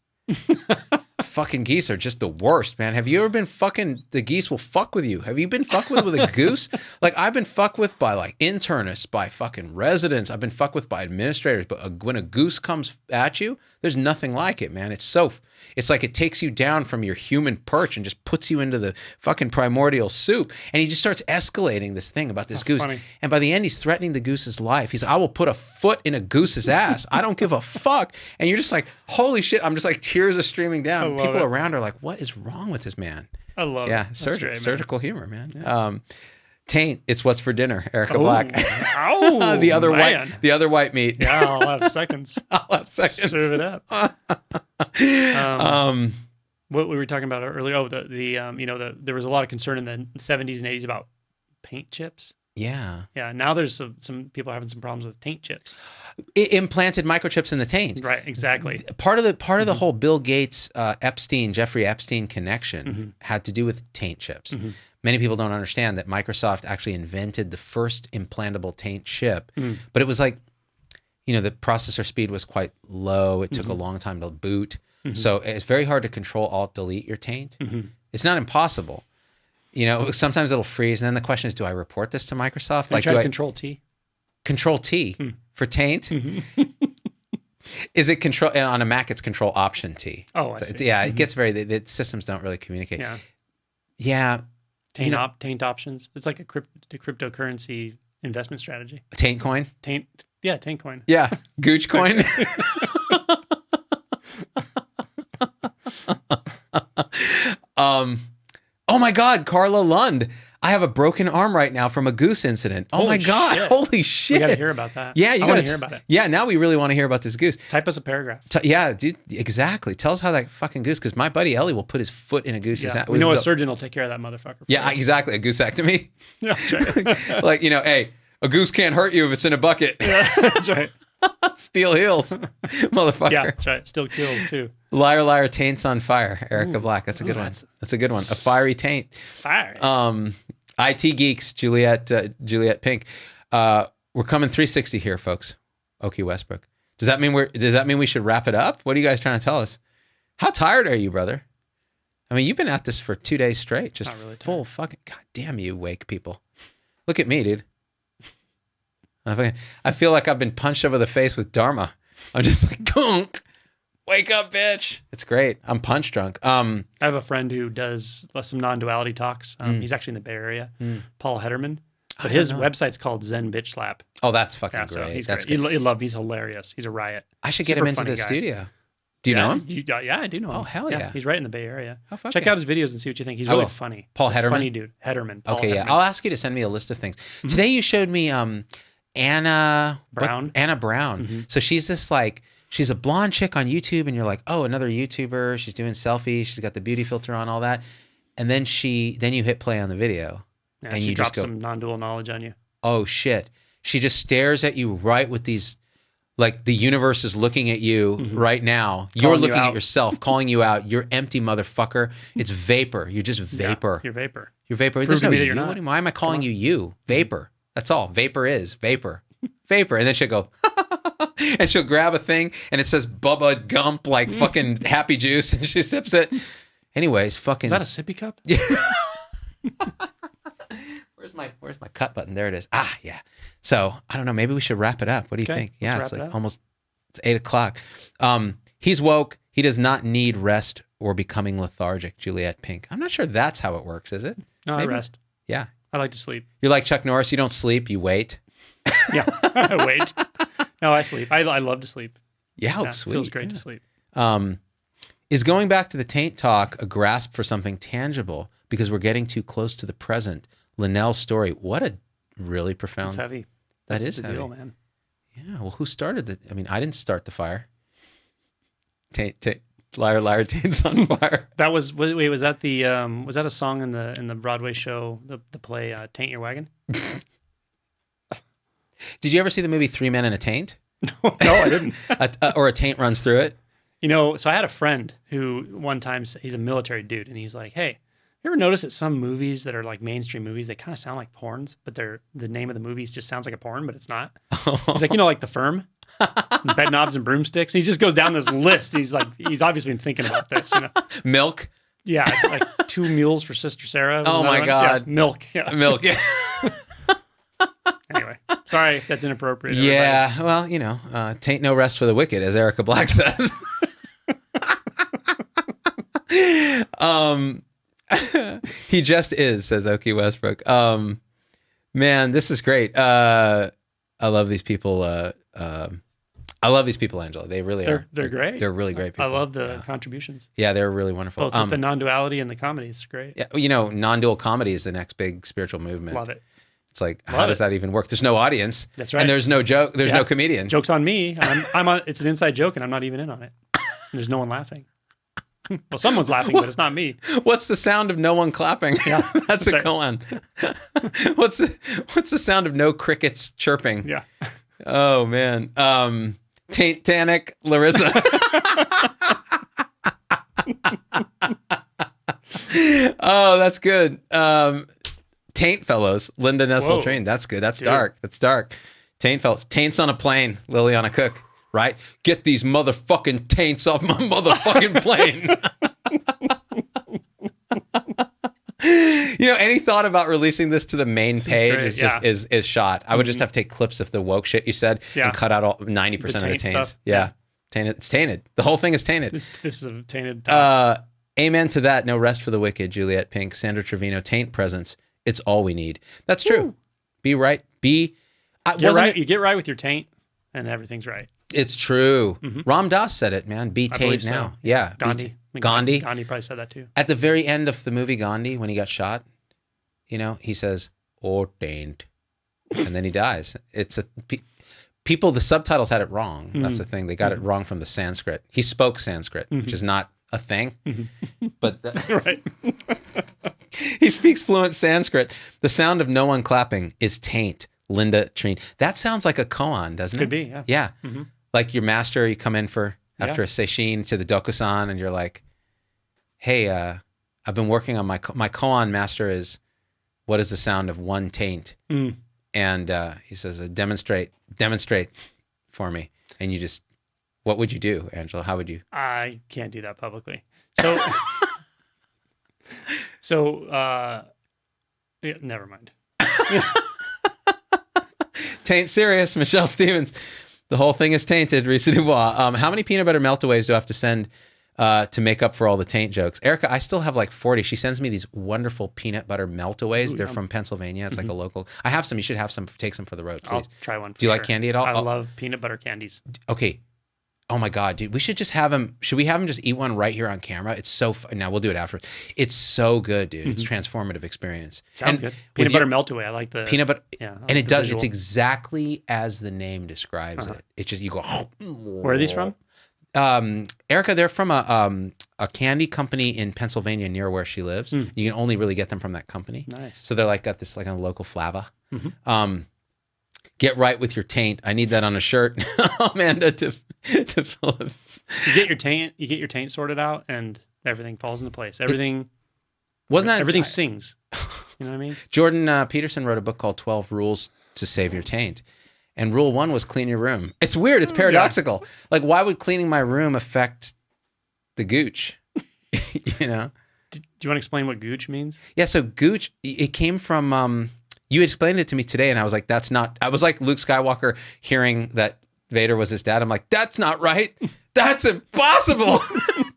Fucking geese are just the worst, man. Have you ever been fucking, the geese will fuck with you? Have you been fucked with a goose? Like, I've been fucked with by like internists, by fucking residents. I've been fucked with by administrators. But when a goose comes at you, there's nothing like it, man. It's like it takes you down from your human perch and just puts you into the fucking primordial soup. And he just starts escalating this thing about this goose. Funny. And by the end, he's threatening the goose's life. He's, I will put a foot in a goose's ass. I don't give a fuck. And you're just like, holy shit. I'm just like, tears are streaming down. People around are like, what is wrong with this man? I love it. Yeah, surgical humor, man. Yeah. Taint, it's what's for dinner. Erica Black. Oh, the other white meat. Yeah, I'll have seconds. Serve it up. What we were talking about earlier. Oh, there was a lot of concern in the 70s and 80s about paint chips. Yeah. Yeah. Now there's some people having some problems with taint chips. It implanted microchips in the taint. Right. Exactly. Part of the whole Bill Gates, Jeffrey Epstein connection had to do with taint chips. Many people don't understand that Microsoft actually invented the first implantable taint chip, but it was like, the processor speed was quite low. It took a long time to boot. So it's very hard to control Alt-Delete your taint. It's not impossible. Sometimes it'll freeze. And then the question is, do I report this to Microsoft? Like, try Control T? Control T for taint? Is it control? And on a Mac, it's Control Option T. Oh, I see. It gets the systems don't really communicate. Yeah. Taint options. It's like a cryptocurrency investment strategy. Taint coin? Taint coin. Yeah. Gooch coin? Oh my God, Carla Lund. I have a broken arm right now from a goose incident. Oh my God. Shit. Holy shit. We got to hear about that. Yeah, I want to hear about it. Yeah, now we really want to hear about this goose. Type us a paragraph. Yeah, dude, exactly. Tell us how that fucking goose, because my buddy Ellie will put his foot in a goose's ass. We know a surgeon will take care of that motherfucker. Yeah, exactly. A gooseectomy. Yeah, that's right. Like, hey, a goose can't hurt you if it's in a bucket. Yeah, that's right. Steel heels, motherfucker. Yeah, that's right. Still kills too. Liar, liar, taints on fire. Erica Black. That's a good one. That's a good one. A fiery taint. Fire. IT geeks. Juliet Pink. We're coming 360 here, folks. Okie Westbrook. Does that mean we should wrap it up? What are you guys trying to tell us? How tired are you, brother? I mean, you've been at this for 2 days straight. Just really full fucking. God damn you, wake people. Look at me, dude. I feel like I've been punched over the face with Dharma. I'm just like, gunk, wake up, bitch. It's great. I'm punch drunk. I have a friend who does some non-duality talks. He's actually in the Bay Area, Paul Hederman. But his website's called Zen Bitch Slap. Oh, that's fucking great. So he's that's great. He's hilarious. He's a riot. I should get him into the studio. Do you know him? Yeah, I do know him. Oh, hell yeah. He's right in the Bay Area. Oh, Check out his videos and see what you think. He's really funny. Paul Hederman? Funny dude. Hederman. Paul Okay, Hederman. yeah. I'll ask you to send me a list of things. Today you showed me Anna Brown. Anna Brown. So she's a blonde chick on YouTube, and you're like, oh, another YouTuber. She's doing selfies. She's got the beauty filter on, all that. And then you hit play on the video. Yeah, and she you drops just go, some non-dual knowledge on you. oh shit. She just stares at you right with these, like the universe is looking at you right now. You're looking at yourself, calling you out. You're empty, motherfucker. It's vapor. You're just vapor. Yeah, you're vapor. You're vapor. Prove There's no to me that you. you're not. Why am I calling you you? Vapor. That's all. Vapor is vapor. Vapor. And then she'll go, and she'll grab a thing and it says Bubba Gump, like fucking Happy Juice. And she sips it. Anyways, fucking. Is that a sippy cup? Yeah. Where's my cut button? There it is. Ah, yeah. So I don't know. Maybe we should wrap it up. What do you think? Yeah, it's like almost. It's 8:00. He's woke. He does not need rest or becoming lethargic. Juliet Pink. I'm not sure that's how it works. Is it? No, Maybe? I rest. Yeah. I like to sleep. You're like Chuck Norris. You don't sleep. You wait. Yeah, I wait. No, I sleep. I love to sleep. Yeah, sweet. It feels great to sleep. Is going back to the taint talk a grasp for something tangible because we're getting too close to the present? Linnell's story. What a really profound. It's heavy. That's the heavy. deal, man. Yeah. Well, who started it? I mean, I didn't start the fire. Taint, liar, liar, taint's on fire. That was wait. Was that a song in the Broadway show, the play Taint Your Wagon? Did you ever see the movie Three Men and a Taint? No, I didn't. Or a taint runs through it? So I had a friend who one time, he's a military dude, and he's like, hey, you ever notice that some movies that are like mainstream movies, they kind of sound like porns, but the name of the movies just sounds like a porn, but it's not? He's like, like The Firm? bed knobs and broomsticks. And he just goes down this list. He's obviously been thinking about this. Milk. Yeah, like 2 mules for Sister Sarah. Oh my God. Yeah, milk. Yeah. Milk. Yeah. Anyway, sorry if that's inappropriate. Yeah. Well, taint no rest for the wicked, as Erica Black says. He just is, says Oki Westbrook. Man, this is great. I love these people. I love these people, Angela. They really are. They're great. They're really great people. I love the contributions. Yeah, they're really wonderful. Both with the non-duality and the comedy. It's great. Yeah, non-dual comedy is the next big spiritual movement. Love it. It's like, how does that even work? There's no audience. That's right. And there's no joke. There's no comedian. Joke's on me. I'm on. It's an inside joke, and I'm not even in on it. There's no one laughing. Well, someone's laughing, but it's not me. What's the sound of no one clapping? Yeah, that's a koan. What's the sound of no crickets chirping? Yeah. Oh man. Taint Larissa. Oh, that's good. Taint fellows, Linda Nessel Train. That's good. That's dark. That's dark. Taint fellows. Taints on a plane, Liliana Cook. Right? Get these motherfucking taints off my motherfucking plane. Any thought about releasing this to the main page is shot. I would just have to take clips of the woke shit you said and cut out all 90% of the taints. Stuff. Yeah. Tainted. It's tainted. The whole thing is tainted. This is a tainted topic. Amen to that. No rest for the wicked. Juliet Pink, Sandra Trevino, taint presence. It's all we need. That's true. Ooh. Be right. Get right. You get right with your taint and everything's right. It's true. Mm-hmm. Ram Dass said it, man. Be taint now. So. Yeah. Gandhi. Gandhi probably said that too. At the very end of the movie Gandhi, when he got shot, he says, "Oh, taint," and then he dies. People. The subtitles had it wrong. That's the thing. They got it wrong from the Sanskrit. He spoke Sanskrit, which is not a thing, but right. He speaks fluent Sanskrit. The sound of no one clapping is taint. Linda Treen. That sounds like a koan, doesn't it? Could be. Yeah. Yeah. Mm-hmm. Like your master, you come in after a seishin to the dokusan, and you're like, "Hey, I've been working on my koan master is, what is the sound of one taint?" And he says, "Demonstrate for me." And you just, what would you do, Angela? How would you? I can't do that publicly. Never mind. Taint serious, Michelle Stevens. The whole thing is tainted, Risa Dubois. How many peanut butter meltaways do I have to send to make up for all the taint jokes? Erica, I still have like 40. She sends me these wonderful peanut butter meltaways. They're from Pennsylvania. It's like a local. I have some. You should have some. Take some for the road, please. I'll try one. Do you like candy at all? I love peanut butter candies. Okay. Oh my God, dude. We should just have him. Should we have him just eat one right here on camera? It's so fun. Now we'll do it after. It's so good, dude. It's a transformative experience. Sounds good. Peanut butter meltaway. I like the peanut butter. Yeah. And it does. Visual. It's exactly as the name describes it. It's just, you go. Where are these from? Erica, they're from a candy company in Pennsylvania near where she lives. You can only really get them from that company. Nice. So they're like got this like a local flava. Get right with your taint. I need that on a shirt. Amanda to Phillips. You get your taint sorted out, and everything falls into place. Everything sings. You know what I mean? Jordan Peterson wrote a book called 12 Rules to Save Your Taint. And rule 1 was clean your room. It's weird. It's paradoxical. Yeah. Like, why would cleaning my room affect the gooch? Do you want to explain what gooch means? Yeah. So gooch, it came from, you explained it to me today, and I was like, that's not, I was like Luke Skywalker hearing that Vader was his dad. I'm like, that's not right. That's impossible.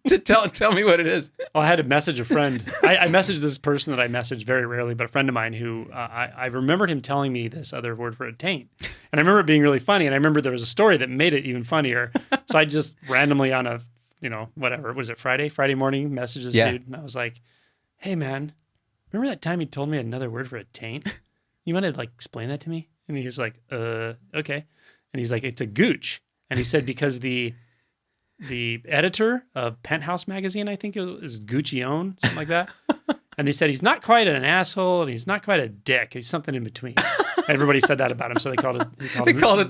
To tell me what it is. Well, I had to message a friend. I messaged this person that I message very rarely, but a friend of mine who I remembered him telling me this other word for a taint. And I remember it being really funny. And I remember there was a story that made it even funnier. So I just randomly on a, whatever, was it Friday morning, messaged this dude. And I was like, hey man, remember that time you told me another word for a taint? You want to like explain that to me? And he was like, okay. And he's like, it's a gooch. And he said, because the editor of Penthouse magazine, I think it was Guccione, something like that. And they said he's not quite an asshole and he's not quite a dick. He's something in between. Everybody said that about him, so they called it the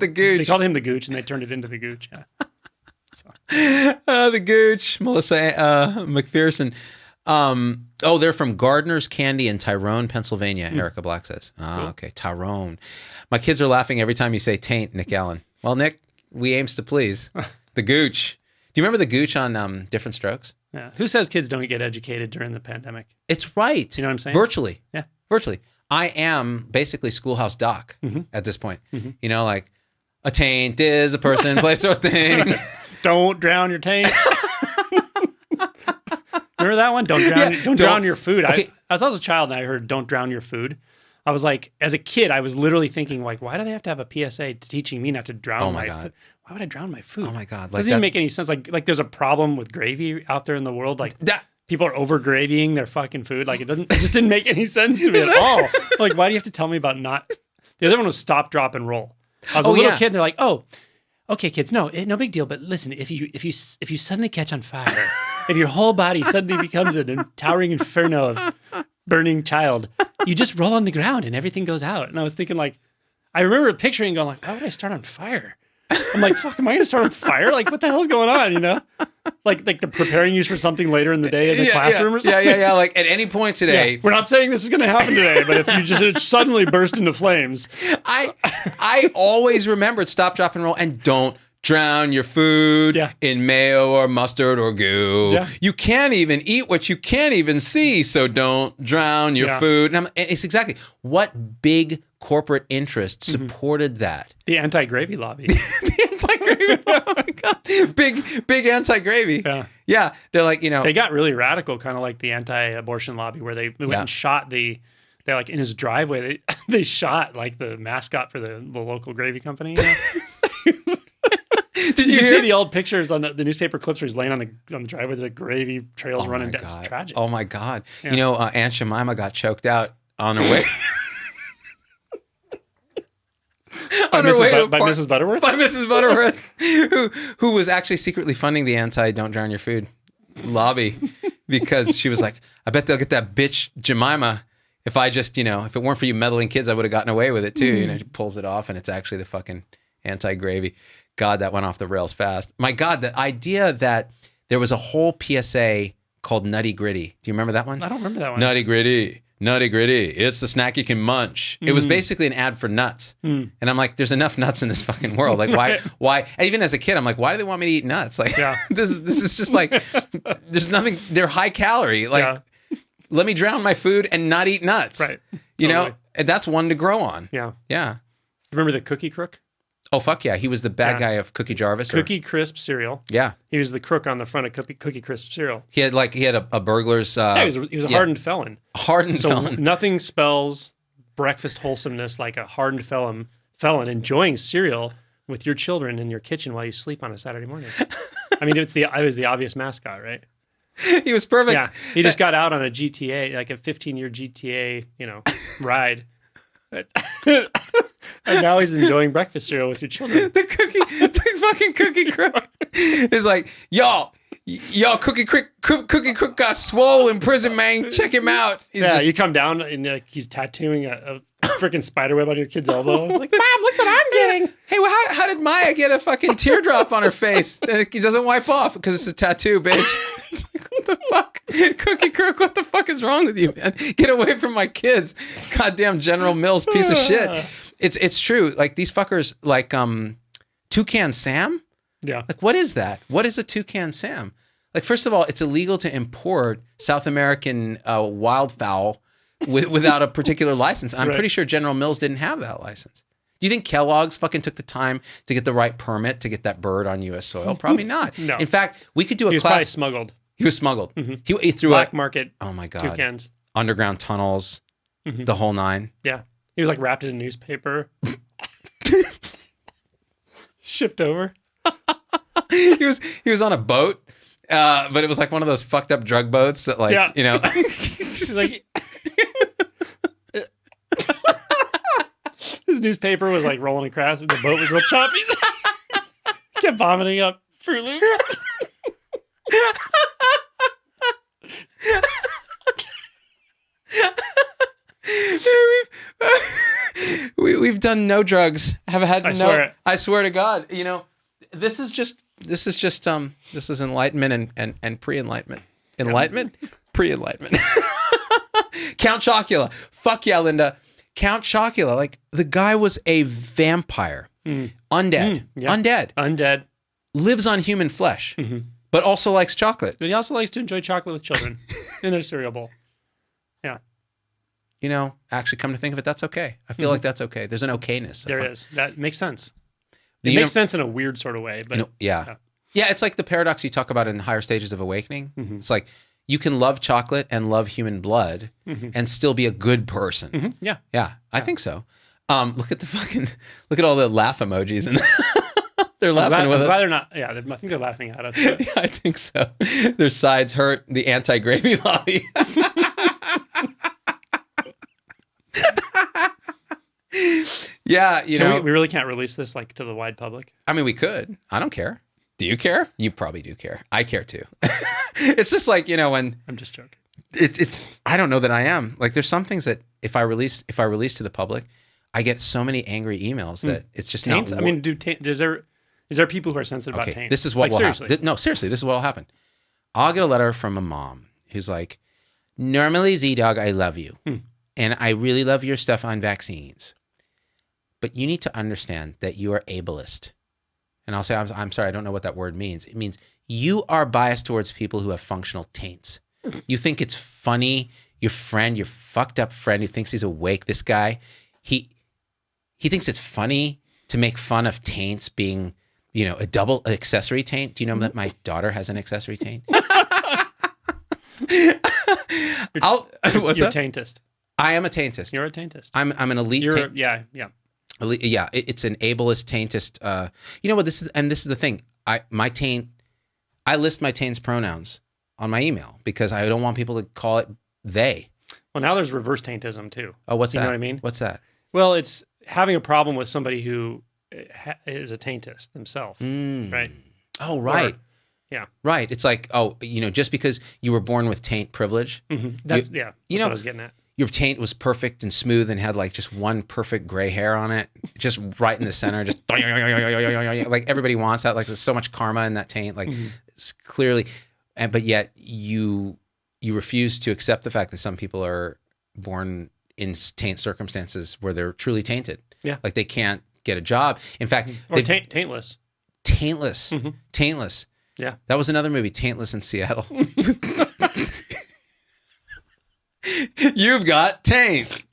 gooch. They called him the gooch, and they turned it into the gooch. Yeah. The gooch, Melissa McPherson. They're from Gardner's Candy in Tyrone, Pennsylvania. Erica Black says. Cool. Okay, Tyrone. My kids are laughing every time you say taint, Nick Allen. Well, Nick, We aims to please. The gooch. Do you remember the gooch on Different Strokes? Yeah. Who says kids don't get educated during the pandemic? It's right. You know what I'm saying? Virtually. Yeah. Virtually. I am basically Schoolhouse Doc at this point. You know, like, a taint is a person, place, or thing. Don't drown your taint. Remember that one? Don't drown your food. Okay. I was also a child and I heard don't drown your food. I was like, as a kid, I was literally thinking, like, why do they have to have a PSA teaching me not to drown my food? Why would I drown my food? Oh my God. Like, doesn't even make any sense. Like there's a problem with gravy out there in the world. Like people are over gravying their fucking food. Like it just didn't make any sense to me at all. Like, why do you have to tell me about not? The other one was stop, drop, and roll. I was a little kid and they're like, oh, okay, kids, no big deal. But listen, if you suddenly catch on fire, if your whole body suddenly becomes a towering inferno of burning child, you just roll on the ground and everything goes out. And I was thinking, like, I remember picturing going like, why would I start on fire? I'm like, fuck, am I going to start on fire? Like, what the hell is going on? You know, like they're preparing you for something later in the day in the classroom or something. Yeah. Like at any point today, we're not saying this is going to happen today, but if you just suddenly burst into flames, I always remembered stop, drop, and roll, and don't drown your food in mayo or mustard or goo. Yeah. You can't even eat what you can't even see, so don't drown your food. And it's exactly what big corporate interest supported that. The anti-gravy lobby. The anti-gravy. Oh my God. Big anti-gravy. Yeah. They're like, you know. They got really radical, kind of like the anti-abortion lobby, where they went and shot they like in his driveway, they shot like the mascot for the local gravy company. You know? Did you see the old pictures on the newspaper clips where he's laying on the driveway, the gravy trails running down? It's tragic. Oh my God. Yeah. You know, Aunt Jemima got choked out on her way. By Mrs. Butterworth? By Mrs. Butterworth, who was actually secretly funding the anti-don't drown your food lobby because she was like, I bet they'll get that bitch Jemima if I just, you know, if it weren't for you meddling kids, I would have gotten away with it too. You know, she pulls it off and it's actually the fucking anti-gravy. God, that went off the rails fast. My God, the idea that there was a whole PSA called Nutty Gritty. Do you remember that one? I don't remember that one. Nutty Gritty. It's the snack you can munch. It was basically an ad for nuts. And I'm like, there's enough nuts in this fucking world. Like, why? Even as a kid, I'm like, why do they want me to eat nuts? Like, this is just like, there's nothing, they're high calorie. Like, let me drown my food and not eat nuts. Right. You know, and that's one to grow on. Yeah. Yeah. Remember the Cookie Crook? Oh, fuck yeah. He was the bad guy of Cookie Jarvis. Cookie Crisp cereal. Yeah. He was the crook on the front of Cookie Crisp cereal. He had a burglar's... he was a hardened felon. Felon. Nothing spells breakfast wholesomeness like a hardened felon enjoying cereal with your children in your kitchen while you sleep on a Saturday morning. I mean, I was the obvious mascot, right? He was perfect. Yeah. He just got out on a GTA, like a 15-year GTA, ride. And now he's enjoying breakfast cereal with your children. The fucking Cookie Crook is like, y'all, Cookie Crook got swole in prison, man. Check him out. You come down and he's tattooing a freaking spider web on your kid's elbow. Like, Mom, look what I'm getting. Hey, well, how did Maya get a fucking teardrop on her face that he doesn't wipe off? Because it's a tattoo, bitch. What the fuck? Cookie Crook, what the fuck is wrong with you, man? Get away from my kids. Goddamn General Mills piece of shit. It's true. Like these fuckers, like Toucan Sam? Yeah. Like what is that? What is a Toucan Sam? Like first of all, it's illegal to import South American wildfowl without a particular license. And I'm pretty sure General Mills didn't have that license. Do you think Kellogg's fucking took the time to get the right permit to get that bird on U.S. soil? Probably not. No. In fact, we could do a class. He was probably smuggled. He was smuggled. Mm-hmm. He threw black market. Oh my God. Toucans. Underground tunnels. Mm-hmm. The whole nine. Yeah. He was like wrapped in a newspaper. Shipped over. He was on a boat, but it was like one of those fucked up drug boats that He's like his newspaper was like rolling across and the boat was real choppy. He kept vomiting up Fruit Loops. We've done no drugs. Have had I swear to God. This is enlightenment and pre-enlightenment. Enlightenment, pre-enlightenment. Count Chocula. Fuck yeah, Linda. Count Chocula. Like the guy was a vampire. Undead. Undead. Undead. Lives on human flesh, but also likes chocolate. But he also likes to enjoy chocolate with children in their cereal bowl. Yeah. You know, actually, come to think of it, that's okay. I feel like that's okay. There's an okayness. There is. That makes sense. It makes sense in a weird sort of way. But yeah, it's like the paradox you talk about in higher stages of awakening. It's like you can love chocolate and love human blood and still be a good person. Yeah. Yeah, I think so. Look at all the laugh emojis and they're laughing with us. I'm glad they're not. Yeah, I think they're laughing at us. But. Yeah, I think so. Their sides hurt. The anti-gravy lobby. Yeah, we really can't release this like to the wide public. I mean, we could. I don't care. Do you care? You probably do care. I care too. It's just like, when I'm just joking. It's I don't know that I am. Like there's some things that if I release to the public, I get so many angry emails that it's just taints? not. I mean, is there people who are sensitive about taints? This is what will happen. No, seriously, this is what will happen. I'll get a letter from a mom who's like, normally Z-Dog, I love you. And I really love your stuff on vaccines. But you need to understand that you are ableist. And I'll say, I'm sorry, I don't know what that word means. It means you are biased towards people who have functional taints. You think it's funny, your fucked up friend who thinks he's awake, this guy, he thinks it's funny to make fun of taints being, a double accessory taint. Do you know that my daughter has an accessory taint? You're a taintist. I am a taintist. You're a taintist. I'm an elite. Yeah. Yeah, it's an ableist taintist. You know what? This is the thing. I list my taint's pronouns on my email because I don't want people to call it they. Well, now there's reverse taintism too. Oh, what's that? You know what I mean? What's that? Well, it's having a problem with somebody who is a taintist themselves, right? Oh, right. Yeah. Right. It's like, just because you were born with taint privilege. That's what I was getting at. Your taint was perfect and smooth and had like just one perfect gray hair on it, just right in the center, just like everybody wants that. Like there's so much karma in that taint, like it's clearly, but yet you refuse to accept the fact that some people are born in taint circumstances where they're truly tainted. Yeah, like they can't get a job. In fact, or taintless. Taintless. Yeah, that was another movie, Taintless in Seattle. You've got taint.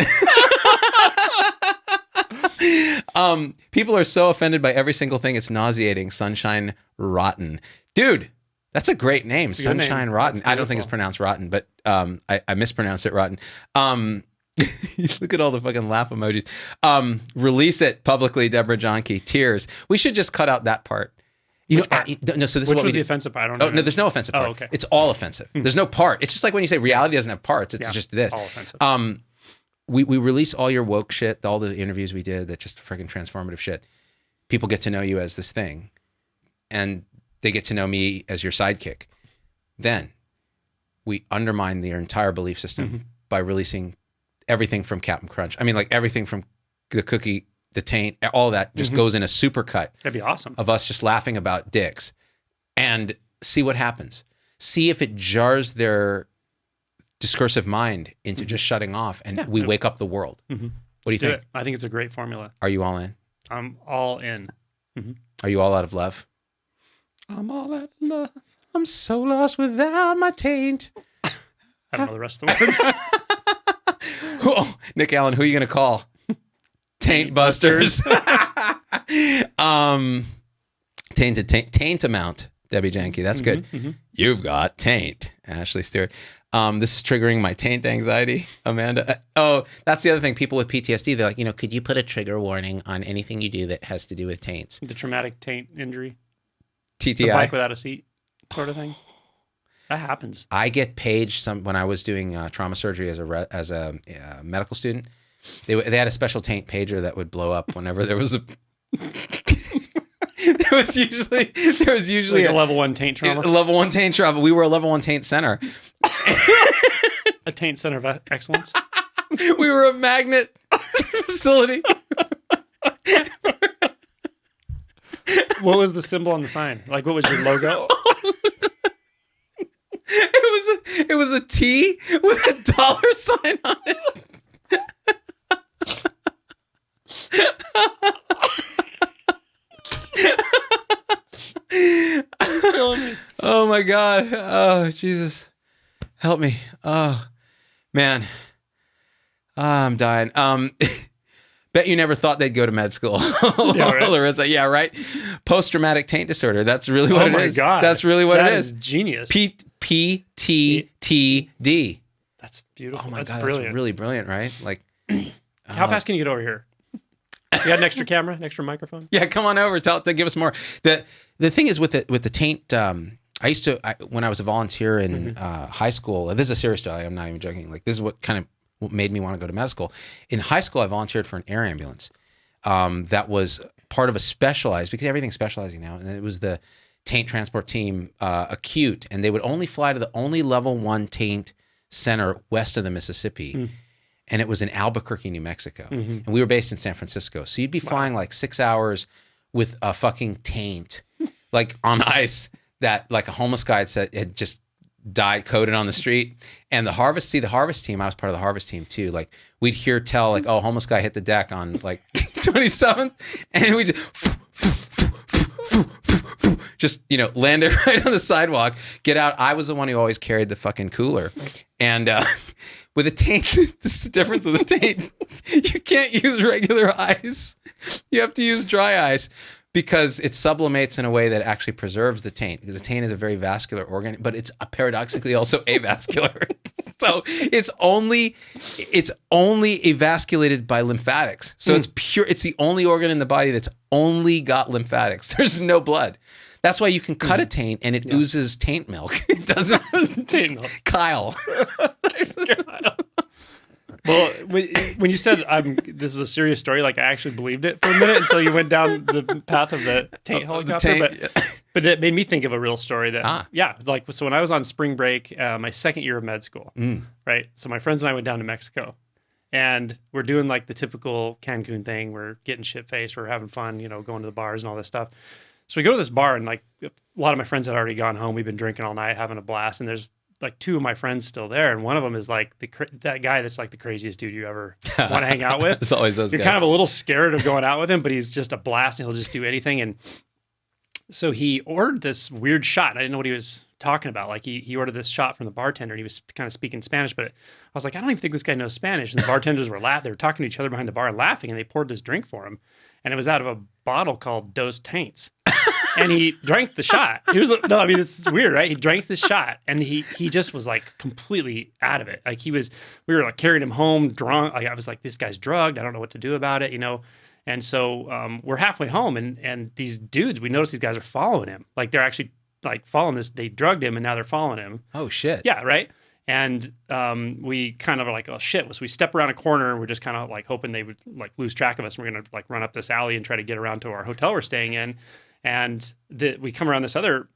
People are so offended by every single thing. It's nauseating. Sunshine Rotten. Dude, that's a great name. Sunshine Rotten. I don't think it's pronounced rotten, but I mispronounced it rotten. Look at all the fucking laugh emojis. Release it publicly, Deborah Johnke. Tears. We should just cut out that part. No. So this is what was the offensive part? I don't know. Oh, no, there's no offensive part. Oh, okay. It's all offensive. There's no part. It's just like when you say reality doesn't have parts. It's just this. All offensive. We release all your woke shit, all the interviews we did, that just freaking transformative shit. People get to know you as this thing, and they get to know me as your sidekick. Then we undermine their entire belief system by releasing everything from Captain Crunch. I mean, like everything from the cookie, the taint, all that just goes in a supercut. That'd be awesome. Of us just laughing about dicks, and see what happens. See if it jars their discursive mind into just shutting off, and we wake up the world. What do you think? I think it's a great formula. Are you all in? I'm all in. Are you all out of love? I'm all out of love. I'm so lost without my taint. I don't know the rest of the words. Oh, Nick Allen, who are you going to call? Taint Busters. Taint amount, Debbie Janke. That's good. You've got taint, Ashley Stewart. This is triggering my taint anxiety, Amanda. That's the other thing. People with PTSD, they're like, could you put a trigger warning on anything you do that has to do with taints? The traumatic taint injury. TTI. The bike without a seat sort of thing. That happens. I get paged when I was doing trauma surgery as a medical student. They had a special taint pager that would blow up whenever there was a. There was usually like a level 1 taint trauma. A level 1 taint trauma. We were a level 1 taint center. A taint center of excellence. We were a magnet facility. What was the symbol on the sign? Like, what was your logo? It was a T with a dollar sign on it. my God. Oh, Jesus. Help me. Oh, man. I'm dying. Bet you never thought they'd go to med school. Yeah, right. Larissa. Yeah, right. Post-traumatic taint disorder. That's really what it is. Oh, my God. That's really what it is. That is genius. PTTD. That's beautiful. Oh, my that's God. Brilliant. That's really brilliant, right? Like, how fast can you get over here? You got an extra camera, an extra microphone? Yeah, come on over. Give us more. The thing is with the taint, when I was a volunteer in high school, this is a serious story, I'm not even joking. Like, this is what kind of made me want to go to med school. In high school, I volunteered for an air ambulance that was part of a specialized, because everything's specializing now, and it was the taint transport team, acute, and they would only fly to the only level 1 taint center west of the Mississippi. And it was in Albuquerque, New Mexico. And we were based in San Francisco. So you'd be flying like 6 hours with a fucking taint, like on ice, that like a homeless guy had just died, coded on the street. And the harvest team, I was part of the harvest team too. Like we'd hear tell like, oh, homeless guy hit the deck on like 27th. And we just, land it right on the sidewalk, get out. I was the one who always carried the fucking cooler. And, with a taint, this is the difference with a taint. You can't use regular ice. You have to use dry ice because it sublimates in a way that actually preserves the taint. Because the taint is a very vascular organ, but it's paradoxically also avascular. So it's only avasculated by lymphatics. So it's pure. It's the only organ in the body that's only got lymphatics. There's no blood. That's why you can cut a taint and it oozes taint milk. It doesn't. Taint milk. Kyle. Well, when you said this is a serious story, like I actually believed it for a minute until you went down the path of the taint helicopter. But it made me think of a real story that, so when I was on spring break, my second year of med school, right? So my friends and I went down to Mexico. And we're doing like the typical Cancun thing. We're getting shit-faced. We're having fun, going to the bars and all this stuff. So we go to this bar, and like a lot of my friends had already gone home. We've been drinking all night, having a blast. And there's like 2 of my friends still there, and one of them is like that guy that's like the craziest dude you ever want to hang out with. It's always those You're guys. kind of a little scared of going out with him, but he's just a blast, and he'll just do anything. And so he ordered this weird shot. And I didn't know what he was talking about. Like he ordered this shot from the bartender, and he was kind of speaking Spanish, but I was like, I don't even think this guy knows Spanish. And the bartenders were laughing. They were talking to each other behind the bar and laughing, and they poured this drink for him. And it was out of a bottle called Dos Taints. And he drank the shot. It's weird, right? He drank the shot, and he just was like completely out of it. Like we were like carrying him home drunk. Like I was like, this guy's drugged. I don't know what to do about it, And so we're halfway home, and these dudes, we notice these guys are following him. Like they're actually like following this. They drugged him, and now they're following him. Oh shit! Yeah, right. And we kind of are like, oh shit. So we step around a corner, and we're just kind of like hoping they would like lose track of us. And we're gonna like run up this alley and try to get around to our hotel we're staying in. And we come around this other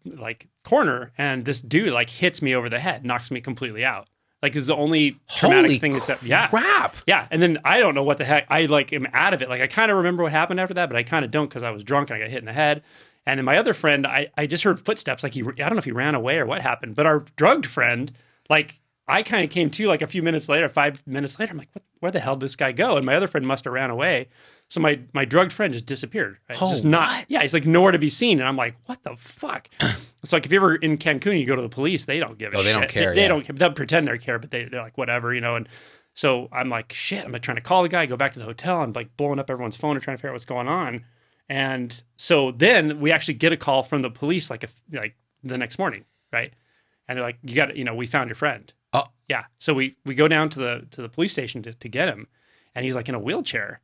like corner, and this dude like hits me over the head, knocks me completely out. Like is the only traumatic thing that's crap. Yeah. And then I don't know what the heck. I like am out of it. Like I kind of remember what happened after that, but I kind of don't because I was drunk and I got hit in the head. And then my other friend, I just heard footsteps. Like I don't know if he ran away or what happened, but our drugged friend, like I kind of came to like a few minutes later, 5 minutes later. I'm like, where the hell did this guy go? And my other friend must have ran away. So my drugged friend just disappeared. Right? Oh, just not. Yeah, he's like nowhere to be seen. And I'm like, what the fuck? It's like if you're ever in Cancun, you go to the police, they don't give a shit. They don't care. They don't. They'll pretend they care, but they're like whatever, And so I'm like, shit. I'm like trying to call the guy, go back to the hotel. I'm like blowing up everyone's phone and trying to figure out what's going on. And so then we actually get a call from the police like the next morning, right? And they're like, you got to, we found your friend. Oh yeah. So we go down to the police station to get him, and he's like in a wheelchair.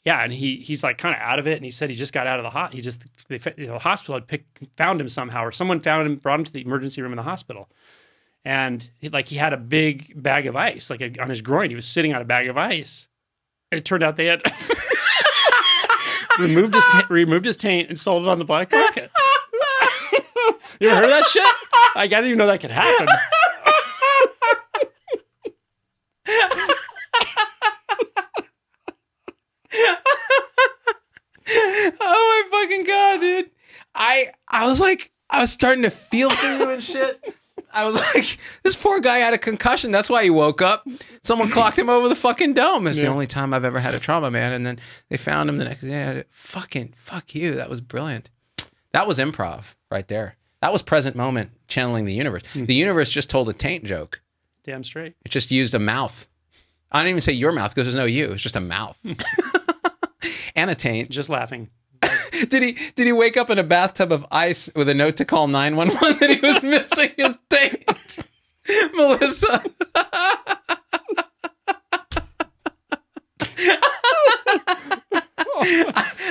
Yeah, and he's like kind of out of it, and he said he just got out of the the hospital had found him somehow, or someone found him, brought him to the emergency room in the hospital, and he had a big bag of ice like on his groin. He was sitting on a bag of ice, and it turned out they had removed his taint and sold it on the black market. You ever heard of that shit? I didn't even know that could happen. Oh my fucking God, dude. I was starting to feel for you and shit. I was like, this poor guy had a concussion. That's why he woke up. Someone clocked him over the fucking dome. It's the only time I've ever had a trauma, man. And then they found him the next day. Fuck you. That was brilliant. That was improv right there. That was present moment channeling the universe. The universe just told a taint joke. Damn straight. It just used a mouth. I don't even say your mouth because there's no you. It's just a mouth. And a taint. Just laughing. Did he wake up in a bathtub of ice with a note to call 911 that he was missing his taint? Melissa.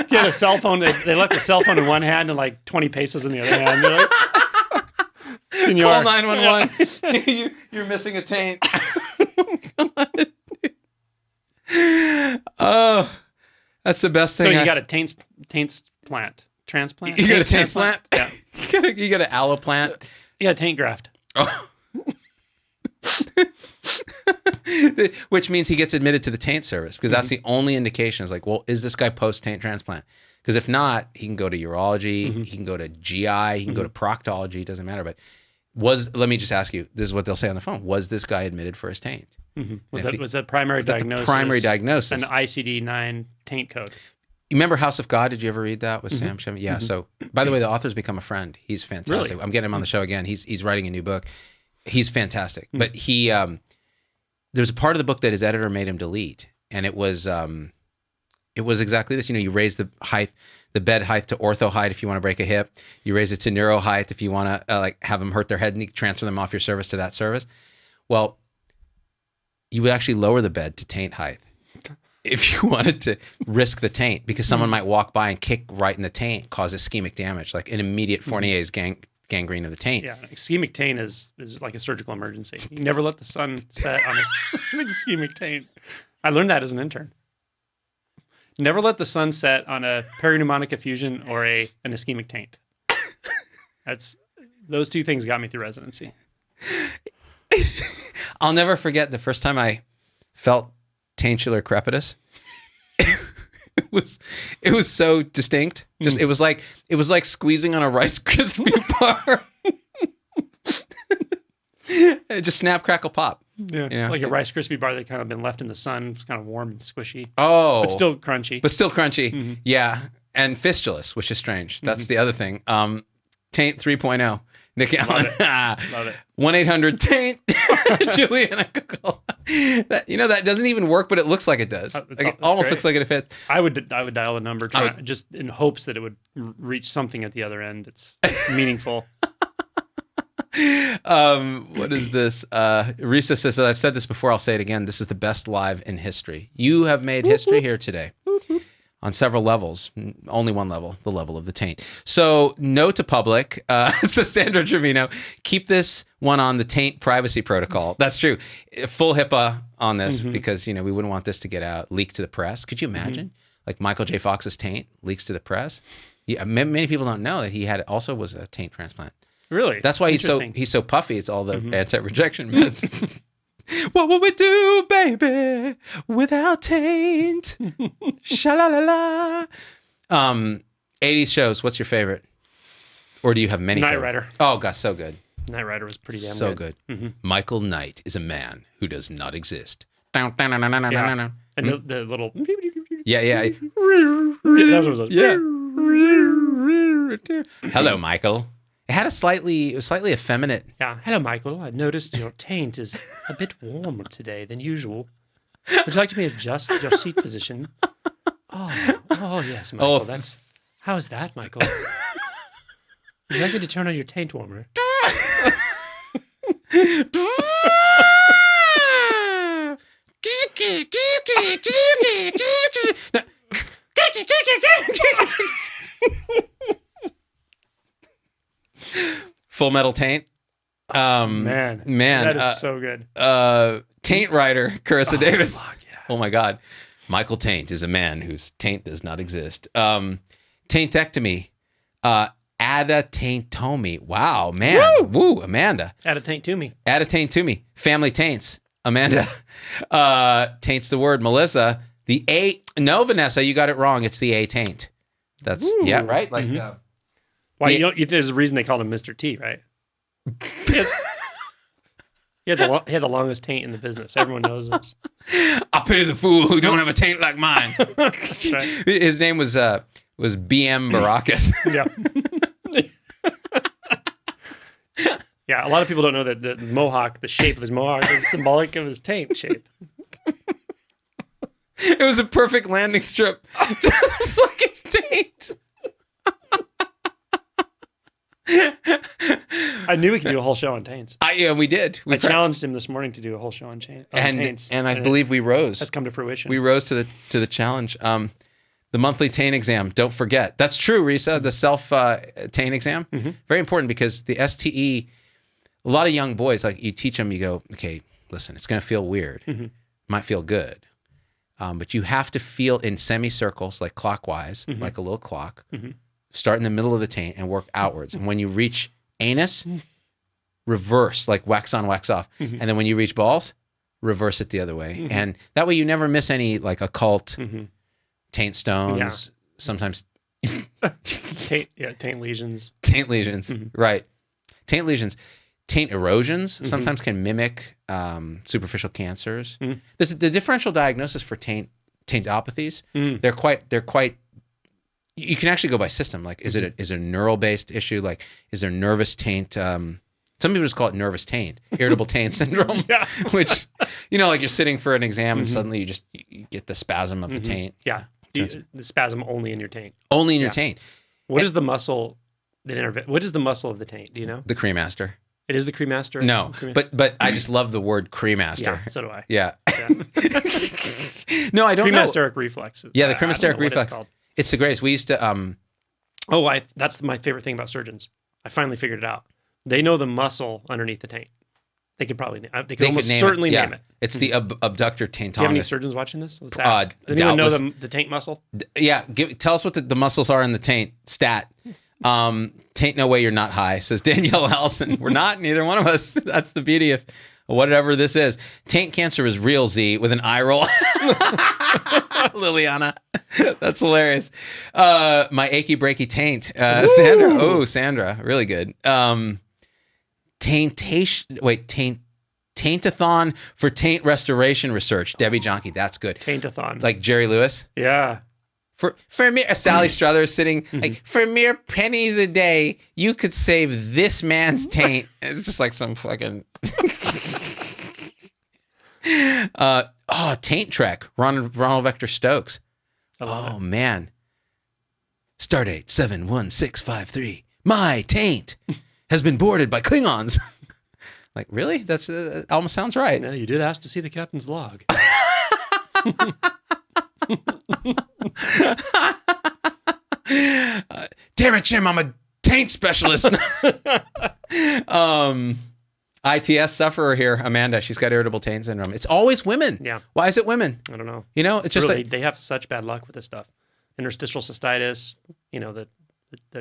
He had a cell phone. They left the cell phone in one hand and like 20 pesos in the other hand. They're like, Senor. Call 911. You're missing a taint. Oh, that's the best thing. So you got a taints plant. Transplant? You got a taint plant? Yeah. You got an aloe plant? Yeah, taint graft. Oh. Which means he gets admitted to the taint service because that's the only indication. Is like, well, is this guy post-taint transplant? Because if not, he can go to urology, he can go to GI, he can go to proctology, it doesn't matter. But let me just ask you, this is what they'll say on the phone. Was this guy admitted for his taint? Was that primary diagnosis? The primary diagnosis. An ICD-9 taint code. You remember House of God? Did you ever read that with Sam Shimon? Yeah. So, by the way, the author's become a friend. He's fantastic. Really? I'm getting him on the show again. He's writing a new book. He's fantastic. But he, there's a part of the book that his editor made him delete, and it was exactly this. You raise the height, the bed height to ortho height if you want to break a hip. You raise it to neuro height if you want to have them hurt their head and you transfer them off your service to that service. Well, you would actually lower the bed to taint height if you wanted to risk the taint, because someone might walk by and kick right in the taint, cause ischemic damage, like an immediate Fournier's gangrene of the taint. Yeah, ischemic taint is like a surgical emergency. You never let the sun set on an ischemic taint. I learned that as an intern. Never let the sun set on a perineumonic effusion or an ischemic taint. Those two things got me through residency. I'll never forget the first time I felt taintular crepitus. It was so distinct. Just it was like squeezing on a Rice Krispie bar. It just snap, crackle, pop. Yeah, like a Rice Krispie bar that kind of been left in the sun. It's kind of warm and squishy. Oh, but still crunchy. Yeah, and fistulous, which is strange. That's the other thing. Taint 3.0. Nick Allen. Love it. 1-800-TAINT. Juliana Cocola. That doesn't even work, but it looks like it does. It almost looks like it fits. I would dial the number just in hopes that it would reach something at the other end. It's meaningful. What is this? Risa says, I've said this before, I'll say it again. This is the best live in history. You have made history here today. On several levels, only one level, the level of the taint. So, no to public. So, Sandra Trevino, keep this one on the taint privacy protocol. That's true. Full HIPAA on this because, we wouldn't want this to get out, leak to the press. Could you imagine? Like Michael J. Fox's taint leaks to the press? Yeah, many people don't know that he also was a taint transplant. Really? That's why he's so puffy. It's all the anti-rejection meds. What would we do, baby, without taint? Sha-la-la-la. 80s shows, what's your favorite? Or do you have many Knight Rider. Oh, God, so good. Knight Rider was pretty damn good. So good. Michael Knight is a man who does not exist. Yeah. And the little... Yeah. Hello, Michael. It had it was slightly effeminate. Yeah. Hello, Michael. I noticed your taint is a bit warmer today than usual. Would you like me to adjust your seat position? Oh, yes, Michael. How is that, Michael? Would you like me to turn on your taint warmer? Full Metal Taint. Man, that is so good. Taint writer Carissa Davis. Fuck, yeah. Oh my God, Michael Taint is a man whose taint does not exist. Taintectomy, adataintomy. Wow, man, woo, Amanda. Add a taint to me. Add a taint to me. Family taints. Amanda. Taint's the word. Melissa. The A. No, Vanessa, you got it wrong. It's the A taint. That's right. Like. Why there's a reason they called him Mr. T, right? He had the longest taint in the business. Everyone knows this. I pity the fool who don't have a taint like mine. That's right. His name was BM Baracus. Yeah. Yeah, a lot of people don't know that the mohawk, the shape of his mohawk, is symbolic of his taint shape. It was a perfect landing strip, just like his taint. I knew we could do a whole show on taints. Yeah, we did. I challenged him this morning to do a whole show on taints, and I believe we rose. Has come to fruition. We rose to the challenge. The monthly taint exam. Don't forget. That's true, Risa. The self taint exam. Very important because the STE. A lot of young boys, like you teach them, you go, okay, listen, it's going to feel weird. Might feel good. But you have to feel in semicircles, like clockwise, like a little clock. Start in the middle of the taint and work outwards. And when you reach anus, reverse, like wax on, wax off. And then when you reach balls, reverse it the other way. And that way you never miss any like occult taint stones. Yeah. Sometimes taint lesions. Taint lesions, right. Taint lesions. Taint erosions sometimes can mimic superficial cancers. The differential diagnosis for taintopathies. They're quite. You can actually go by system. Like, is it a neural based issue? Like, is there nervous taint? Some people just call it nervous taint, irritable taint syndrome. Which, like you're sitting for an exam and suddenly you get the spasm of the taint. Yeah, the spasm only in your taint. Only in your taint. What is the muscle that What is the muscle of the taint? Do you know? The cremaster. It is the cremaster? No, but I just love the word cremaster. Yeah, so do I. Yeah. No, I don't know. Cremasteric reflex. Yeah, the cremasteric reflex. It's the greatest. We used to... that's my favorite thing about surgeons. I finally figured it out. They know the muscle underneath the taint. They could probably... They could almost certainly name it. It's the abductor taintonis. Do you have any surgeons watching this? Let's ask. Does anyone know the taint muscle? Yeah. Tell us what the muscles are in the taint. Stat. Taint no way you're not high, says Danielle Allison. We're not, neither one of us. That's the beauty of whatever this is. Taint cancer is real, Z, with an eye roll. Liliana. That's hilarious. My achy breaky taint. Sandra. Oh, Sandra. Really good. Taintathon for taint restoration research. Debbie Jonke. That's good. Taintathon. Like Jerry Lewis. Yeah. For mere Sally Struthers sitting like for mere pennies a day, you could save this man's taint. It's just like some fucking Taint Trek. Ronald Vector Stokes. Oh man. Stardate 71653. My taint has been boarded by Klingons. Like really? That's almost sounds right. Yeah, you did ask to see the captain's log. Damn it, Jim, I'm a taint specialist. ITS sufferer here, Amanda. She's got irritable taint syndrome. It's always women. Yeah. Why is it women? I don't know. It's just really, like they have such bad luck with this stuff. Interstitial cystitis, the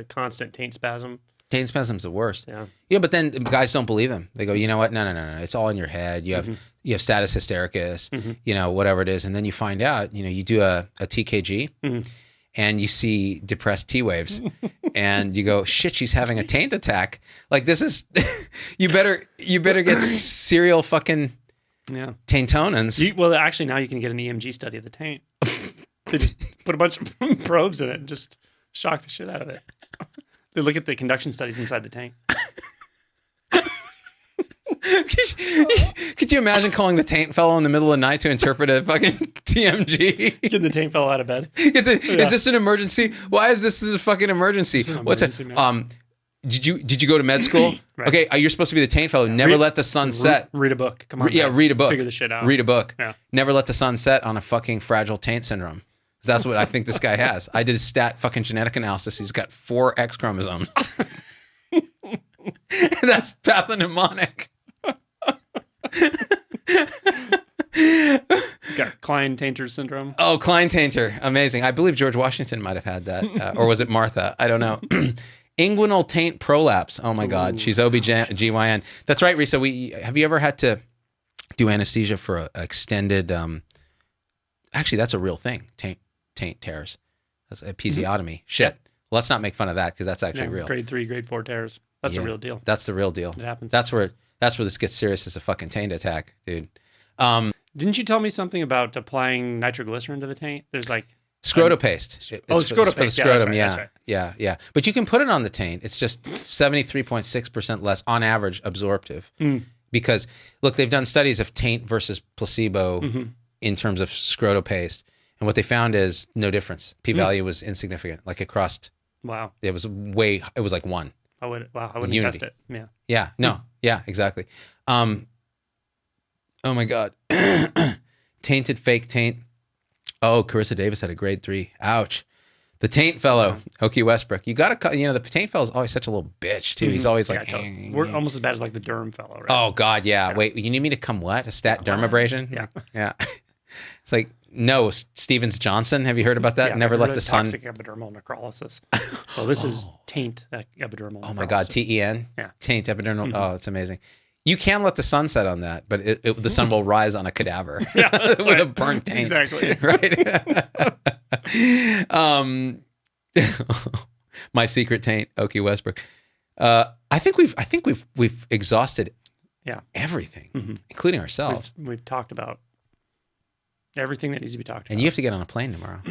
constant taint spasm. Taint spasm's the worst. Yeah. Yeah, but then guys don't believe them. They go, you know what? No. It's all in your head. You have status hystericus, whatever it is. And then you find out, you do a TKG and you see depressed T waves and you go, shit, she's having a taint attack. Like this is, you better get serial fucking taintonins. Well, actually now you can get an EMG study of the taint. They just put a bunch of probes in it and just shock the shit out of it. They look at the conduction studies inside the tank. Could you imagine calling the taint fellow in the middle of the night to interpret a fucking TMG? Getting the taint fellow out of bed. Is this an emergency? Why is this a fucking emergency? What's it? Did you go to med school? Right. Okay, you're supposed to be the taint fellow. Never let the sun set. Read a book. Come on. Read a book. Figure this shit out. Read a book. Yeah. Never let the sun set on a fucking fragile taint syndrome. That's what I think this guy has. I did a stat fucking genetic analysis. He's got 4 X chromosomes. That's pathognomonic. Got Klein-Tainter syndrome. Oh, Klein-Tainter. Amazing. I believe George Washington might have had that. Or was it Martha? I don't know. Inguinal taint prolapse. Oh my God. She's OBGYN. That's right, Risa. Have you ever had to do anesthesia for an extended... Actually, that's a real thing. Taint tears. That's a episiotomy. Shit. Let's not make fun of that because that's actually real. Grade 3, grade 4 tears. That's a real deal. That's the real deal. It happens. That's where this gets serious as a fucking taint attack, dude. Didn't you tell me something about applying nitroglycerin to the taint? There's like... Scrotopaste. It's for the scrotopaste. scrotum. Yeah, that's right. Yeah. But you can put it on the taint. It's just 73.6% less on average absorptive. Because look, they've done studies of taint versus placebo in terms of scrotopaste. And what they found is no difference. P-value was insignificant. Like it crossed. Wow. It was like 1. I wouldn't have Unity. guessed it. Yeah. Yeah. No. Yeah, exactly. Oh my God. Tainted fake taint. Oh, Carissa Davis had a grade 3. Ouch. The taint fellow, Okie Westbrook. You got to, the taint fellow's always such a little bitch too. He's always like, we're almost as bad as like the derm fellow, right? Oh God, yeah. Wait, you need me to come what? A stat dermabrasion? Yeah. Yeah. It's like, no, Stevens Johnson. Have you heard about that? Yeah, Never let the sun. Toxic epidermal necrolysis. Well, this is taint epidermal. Oh my God, TEN. Yeah. Taint epidermal. Oh, that's amazing. You can let the sun set on that, but the sun will rise on a cadaver with a burnt taint. Exactly. Right. My secret taint, Okie Westbrook. I think we've exhausted everything, including ourselves. We've talked about everything that needs to be talked about. And you have to get on a plane tomorrow,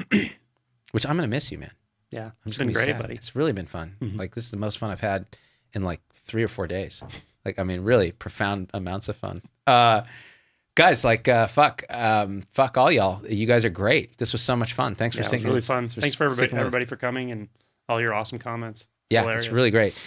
which I'm going to miss you, man. Yeah, It's been great, buddy. It's really been fun. Like this is the most fun I've had in like 3 or 4 days. Like, I mean, really profound amounts of fun. Guys, like, fuck all y'all. You guys are great. This was so much fun. Thanks for sticking. It was really fun. Thanks for everybody for coming and all your awesome comments. Yeah, Hilarious. it's really great.